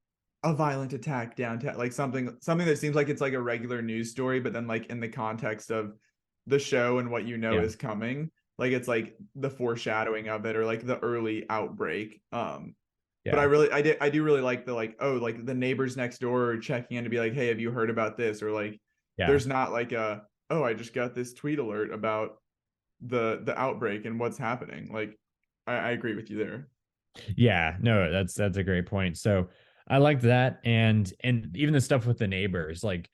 a violent attack downtown, like something that seems like it's like a regular news story, but then like in the context of the show and what is coming, like it's like the foreshadowing of it or like the early outbreak. But I do really like the like, oh, like the neighbors next door are checking in to be like, hey, have you heard about this? Or like there's not like oh, I just got this tweet alert about the outbreak and what's happening. Like I agree with you there. Yeah, no, that's a great point. So I liked that, and even the stuff with the neighbors, like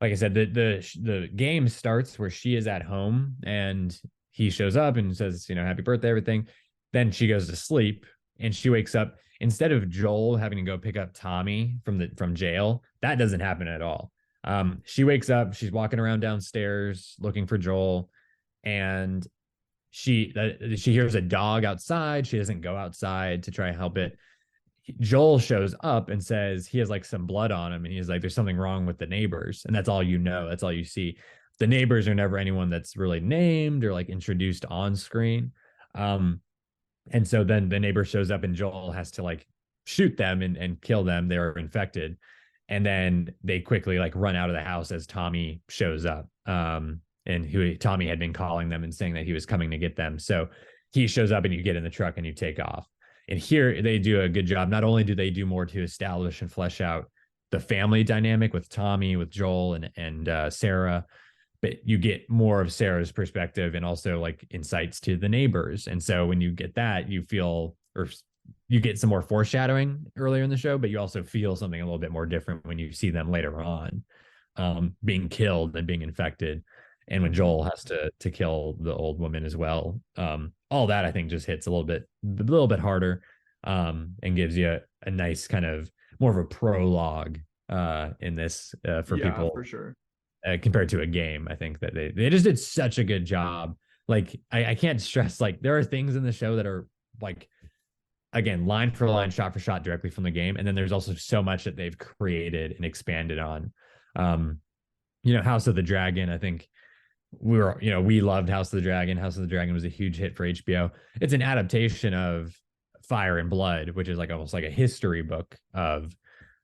I said, the game starts where she is at home and he shows up and says, happy birthday, everything. Then she goes to sleep and she wakes up. Instead of Joel having to go pick up Tommy from jail, that doesn't happen at all. She wakes up, she's walking around downstairs looking for Joel, and she hears a dog outside. She doesn't go outside to try and help it. Joel shows up and says he has like some blood on him, and he's like, there's something wrong with the neighbors. And that's all that's all you see. The neighbors are never anyone that's really named or like introduced on screen. And so then the neighbor shows up and Joel has to like shoot them and kill them. They're infected. And then they quickly like run out of the house as Tommy shows up. And Tommy had been calling them and saying that he was coming to get them. So he shows up and you get in the truck and you take off. And here they do a good job. Not only do they do more to establish and flesh out the family dynamic with Tommy, with Joel and Sarah, but you get more of Sarah's perspective and also like insights to the neighbors. And so when you get that, you get some more foreshadowing earlier in the show, but you also feel something a little bit more different when you see them later on, being killed and being infected. And when Joel has to kill the old woman as well, all that I think just hits a little bit harder, and gives you a nice kind of more of a prologue in this for people, for sure. Compared to a game. I think that they just did such a good job. Like I can't stress, like there are things in the show that are like, again, line for line, shot for shot directly from the game, and then there's also so much that they've created and expanded on. House of the Dragon, I think we loved House of the Dragon. House of the Dragon was a huge hit for HBO. It's an adaptation of Fire and Blood, which is like almost like a history book of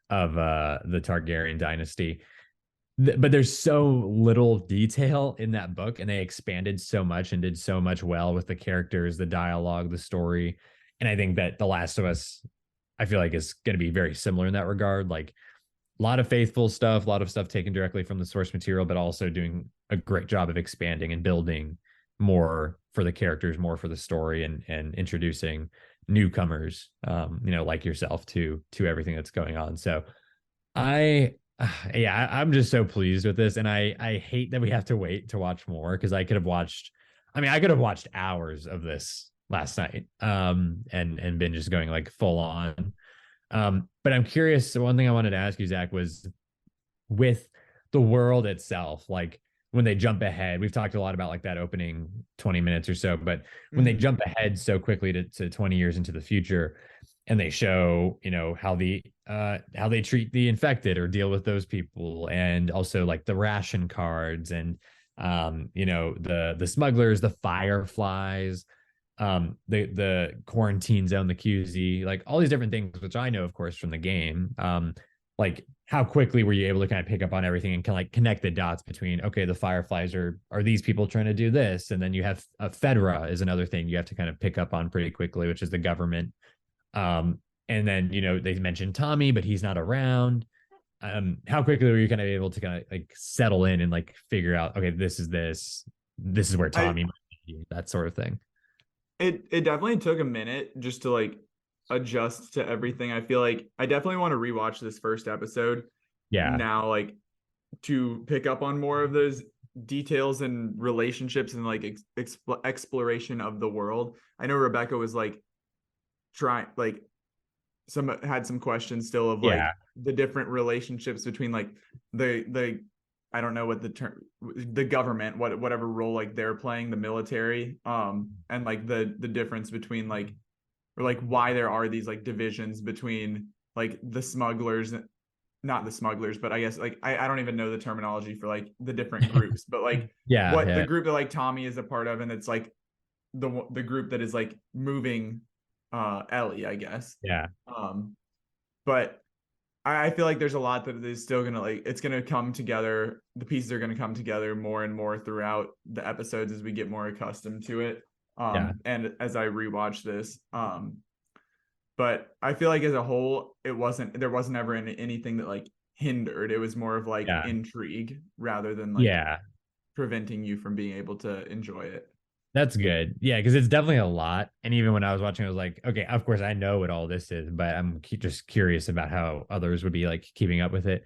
the Targaryen dynasty. But there's so little detail in that book, and they expanded so much and did so much well with the characters, the dialogue, the story. And I think that The Last of Us, I feel like, is going to be very similar in that regard. Like a lot of faithful stuff, a lot of stuff taken directly from the source material, but also doing a great job of expanding and building more for the characters, more for the story, and introducing newcomers, like yourself to everything that's going on. So I yeah, I'm just so pleased with this, and I hate that we have to wait to watch more, because I could have watched hours of this last night, and been just going like full on. But I'm curious. One thing I wanted to ask you, Zach, was with the world itself, like when they jump ahead, we've talked a lot about like that opening 20 minutes or so, but when they jump ahead so quickly to 20 years into the future, and they show, how they treat the infected or deal with those people, and also like the ration cards, and the smugglers, the fireflies, the quarantine zone, the QZ, like all these different things, which I know, of course, from the game. Like how quickly were you able to kind of pick up on everything and like connect the dots between, okay, the fireflies are these people trying to do this, and then you have a Fedra is another thing you have to kind of pick up on pretty quickly, which is the government. And then they mentioned Tommy, but he's not around. How quickly were you kind of able to kind of like settle in and like figure out, okay, this is where Tommy might be, that sort of thing? It definitely took a minute just to like adjust to everything. I feel like I definitely want to rewatch this first episode now, like to pick up on more of those details and relationships and like exploration of the world. I know Rebecca was like trying, like had some questions still of like the different relationships between like the I don't know what the term, the government, whatever role like they're playing, the military, and like the difference between like, or like why there are these like divisions between like the smugglers, not the smugglers, but I guess like I don't even know the terminology for like the different groups, but like the group that like Tommy is a part of, and it's like the group that is like moving Ellie, I guess. But I feel like there's a lot that is still gonna like, it's gonna come together. The pieces are gonna come together more and more throughout the episodes as we get more accustomed to it. And as I rewatch this, but I feel like as a whole, there wasn't ever anything that like hindered. It was more of like intrigue rather than like preventing you from being able to enjoy it. That's good. Yeah, because it's definitely a lot. And even when I was watching, I was like, okay, of course I know what all this is, but I'm just curious about how others would be like keeping up with it.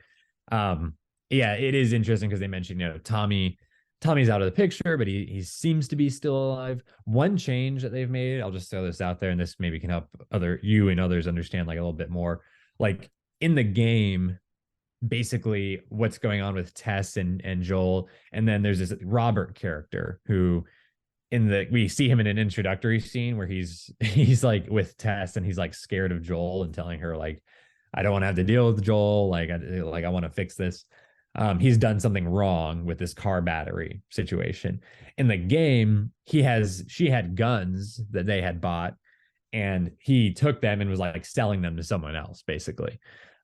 Yeah, it is interesting because they mentioned, Tommy's out of the picture, but he seems to be still alive. One change that they've made, I'll just throw this out there, and this maybe can help you and others understand like a little bit more. Like in the game, basically what's going on with Tess and Joel, and then there's this Robert character who we see him in an introductory scene where he's like with Tess, and he's like scared of Joel and telling her like, I don't want to have to deal with Joel. Like I want to fix this. He's done something wrong with this car battery situation. In the game, she had guns that they had bought, and he took them and was like selling them to someone else, basically.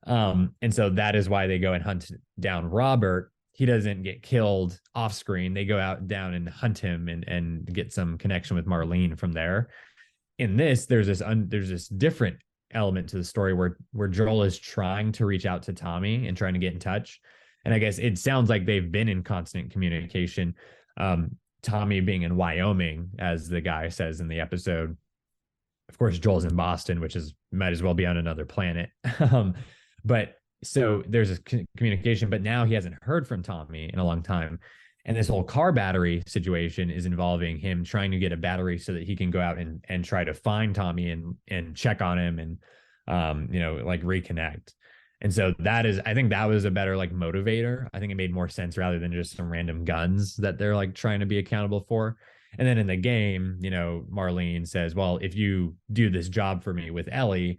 And so that is why they go and hunt down Robert. He doesn't get killed off screen. They go out down and hunt him and get some connection with Marlene from there. In this, there's this different element to the story where Joel is trying to reach out to Tommy and trying to get in touch. And I guess it sounds like they've been in constant communication. Tommy being in Wyoming, as the guy says in the episode. Of course, Joel's in Boston, which might as well be on another planet. But so there's a communication, but now he hasn't heard from Tommy in a long time. And this whole car battery situation is involving him trying to get a battery so that he can go out and try to find Tommy and check on him and, like reconnect. And so I think that was a better like motivator. I think it made more sense rather than just some random guns that they're like trying to be accountable for. And then in the game, Marlene says, well, if you do this job for me with Ellie,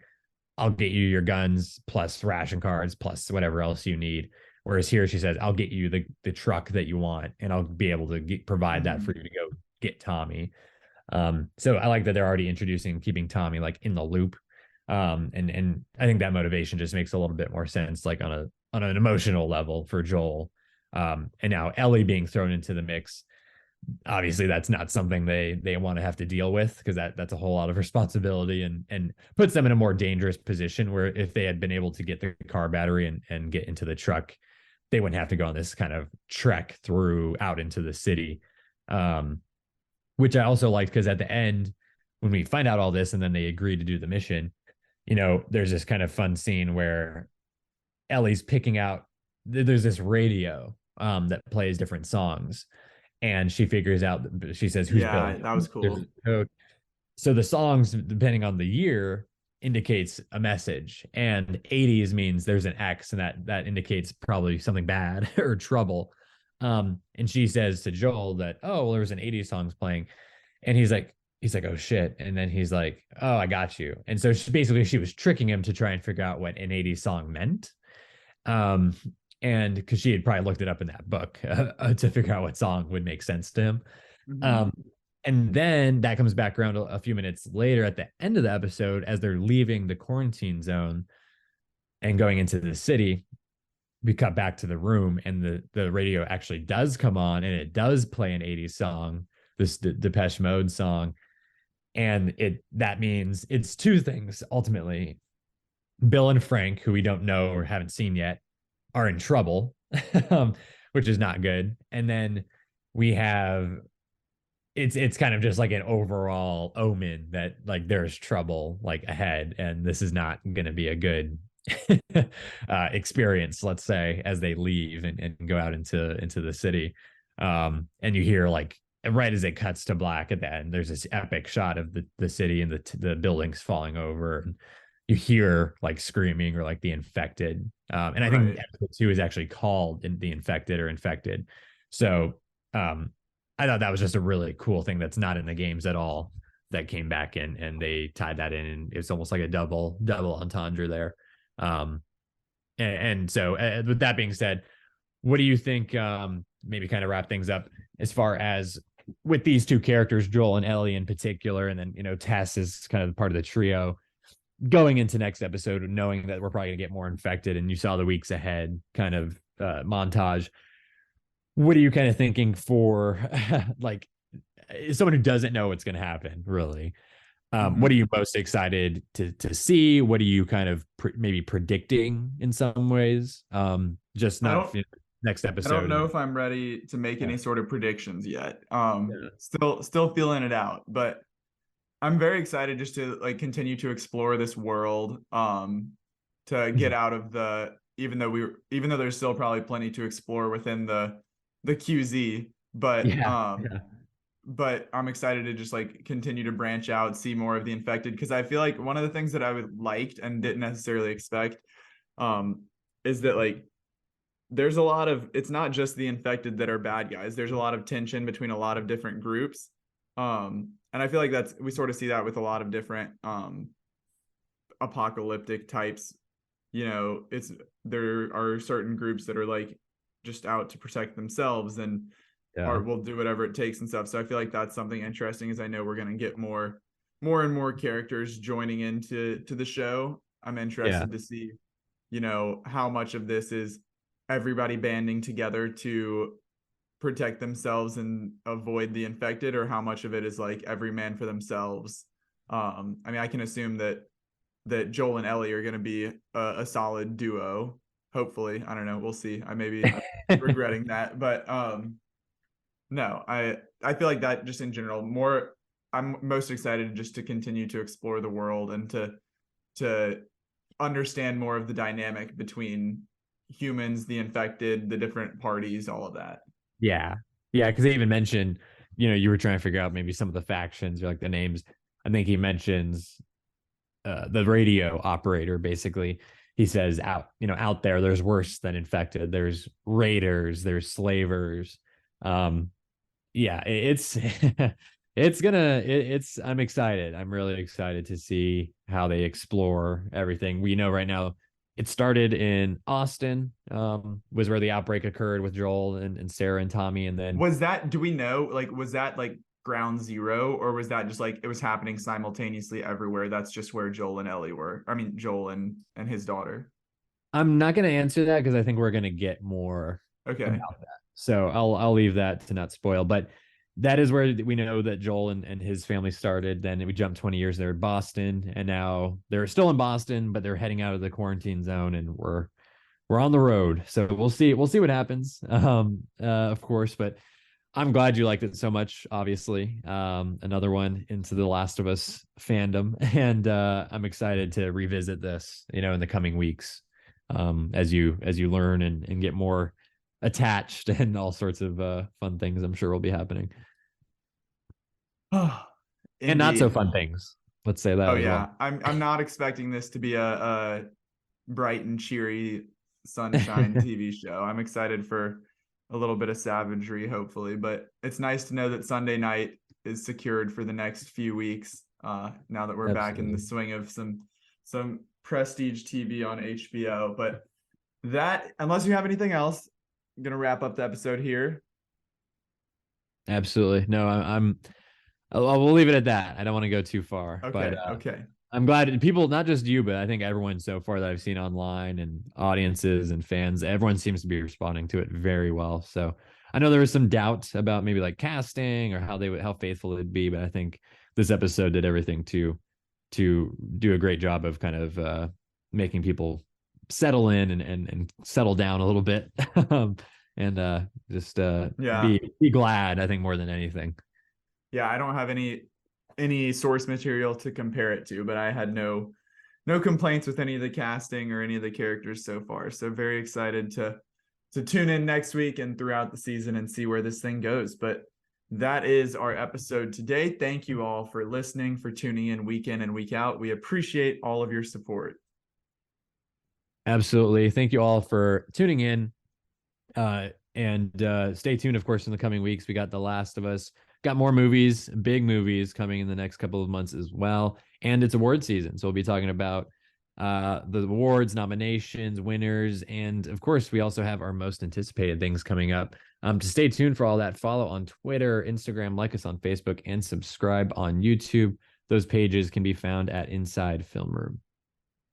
I'll get you your guns plus ration cards plus whatever else you need. Whereas here she says, I'll get you the truck that you want, and I'll be able to provide that for you to go get Tommy. So I like that they're already introducing keeping Tommy like in the loop. And I think that motivation just makes a little bit more sense, like on an emotional level for Joel. And now Ellie being thrown into the mix, obviously that's not something they want to have to deal with, because that's a whole lot of responsibility, and puts them in a more dangerous position, where if they had been able to get the car battery and get into the truck, they wouldn't have to go on this kind of trek through out into the city. Which I also liked, because at the end, when we find out all this and then they agree to do the mission, there's this kind of fun scene where Ellie's picking out, there's this radio that plays different songs, and she figures out, she says, who's Billy? That was cool. So the songs, depending on the year, indicates a message, and 80s means there's an X, and that indicates probably something bad or trouble. And she says to Joel that, oh, well, there was an 80s songs playing, and he's like, oh shit. And then he's like, oh, I got you. And so she was tricking him to try and figure out what an 80s song meant. And because she had probably looked it up in that book to figure out what song would make sense to him. And then that comes back around a few minutes later at the end of the episode, as they're leaving the quarantine zone and going into the city. We cut back to the room, and the radio actually does come on, and it does play an 80s song, this Depeche Mode song. And that means it's two things ultimately. Bill and Frank, who we don't know or haven't seen yet, are in trouble, which is not good. And then we have, it's kind of just like an overall omen that like there's trouble like ahead, and this is not going to be a good experience, let's say, as they leave and go out into the city. And you hear, like, right as it cuts to black at the end, there's this epic shot of the city and the buildings falling over, and you hear like screaming or like the infected. And I think episode 2 is actually called the infected or infected. So I thought that was just a really cool thing that's not in the games at all, that came back in, and they tied that in, and it's almost like a double entendre there. And so with that being said, what do you think, maybe kind of wrap things up as far as with these two characters, Joel and Ellie in particular, and then, Tess is kind of part of the trio going into next episode, knowing that we're probably gonna get more infected, and you saw the weeks ahead kind of montage. What are you kind of thinking for like someone who doesn't know what's going to happen, really? What are you most excited to see? What are you kind of maybe predicting in some ways? Just not next episode. I don't know if I'm ready to make any sort of predictions yet. Still feeling it out, but I'm very excited just to like continue to explore this world, to get out of even though there's still probably plenty to explore within the QZ, but but I'm excited to just like continue to branch out, see more of the infected, because I feel like one of the things that I would liked and didn't necessarily expect is that like there's a lot of, it's not just the infected that are bad guys. There's a lot of tension between a lot of different groups. And I feel like we sort of see that with a lot of different apocalyptic types. There are certain groups that are like just out to protect themselves and or will do whatever it takes and stuff. So I feel like that's something interesting, as I know we're going to get more and more characters joining into the show. I'm interested to see, how much of this is everybody banding together to protect themselves and avoid the infected, or how much of it is like every man for themselves. I mean, I can assume that Joel and Ellie are going to be a solid duo. Hopefully. I don't know. We'll see. I may be regretting that, but no, I feel like that just in general, I'm most excited just to continue to explore the world and to understand more of the dynamic between humans, the infected, the different parties, all of that. Yeah. Because they even mentioned, you were trying to figure out maybe some of the factions or like the names. I think he mentions the radio operator. Basically, he says out there, there's worse than infected. There's raiders, there's slavers. It's I'm excited. I'm really excited to see how they explore everything. We know right now it started in Austin, was where the outbreak occurred with Joel and Sarah and Tommy. And then do we know, like, was that like ground zero, or was that just like it was happening simultaneously everywhere? That's just where Joel and Ellie were. I mean, Joel and his daughter. I'm not going to answer that because I think we're going to get more Okay. about that. So I'll leave that to not spoil. But that is where we know that Joel and his family started. Then we jumped 20 years. They're in Boston, and now they're still in Boston, but they're heading out of the quarantine zone, and we're on the road. So we'll see what happens. Of course, but I'm glad you liked it so much. Obviously, another one into the Last of Us fandom, and I'm excited to revisit this, in the coming weeks, as you learn and get more attached, and all sorts of fun things I'm sure will be happening. And not so fun things. Let's say that. Oh as yeah, well. I'm not expecting this to be a bright and cheery sunshine TV show. I'm excited for a little bit of savagery, hopefully, but it's nice to know that Sunday night is secured for the next few weeks. Now that we're back in the swing of some prestige TV on HBO, but that, unless you have anything else, I'm gonna wrap up the episode here. Absolutely. No, we'll leave it at that. I don't want to go too far. Okay. But, Okay. I'm glad people, not just you, but I think everyone so far that I've seen online, and audiences and fans, everyone seems to be responding to it very well. So I know there was some doubt about maybe like casting or how faithful it'd be, but I think this episode did everything to do a great job of kind of making people settle in and settle down a little bit. And just be glad, I think, more than anything. Yeah, I don't have any source material to compare it to, but I had no complaints with any of the casting or any of the characters so far. So very excited to tune in next week and throughout the season and see where this thing goes. But that is our episode today. Thank you all for listening, for tuning in week in and week out. We appreciate all of your support. Absolutely. Thank you all for tuning in. And stay tuned, of course, in the coming weeks. We got The Last of Us, got more movies, big movies coming in the next couple of months as well. And it's award season. So we'll be talking about the awards, nominations, winners. And of course, we also have our most anticipated things coming up. To stay tuned for all that, follow on Twitter, Instagram, like us on Facebook, and subscribe on YouTube. Those pages can be found at Inside Film Room.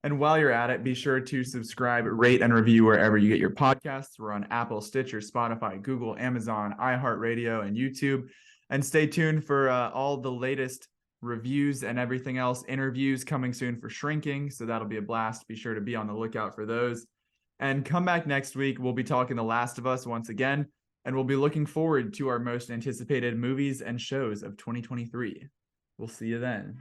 And while you're at it, be sure to subscribe, rate, and review wherever you get your podcasts. We're on Apple, Stitcher, Spotify, Google, Amazon, iHeartRadio, and YouTube. And stay tuned for all the latest reviews and everything else. Interviews coming soon for Shrinking, so that'll be a blast. Be sure to be on the lookout for those. And come back next week. We'll be talking The Last of Us once again, and we'll be looking forward to our most anticipated movies and shows of 2023. We'll see you then.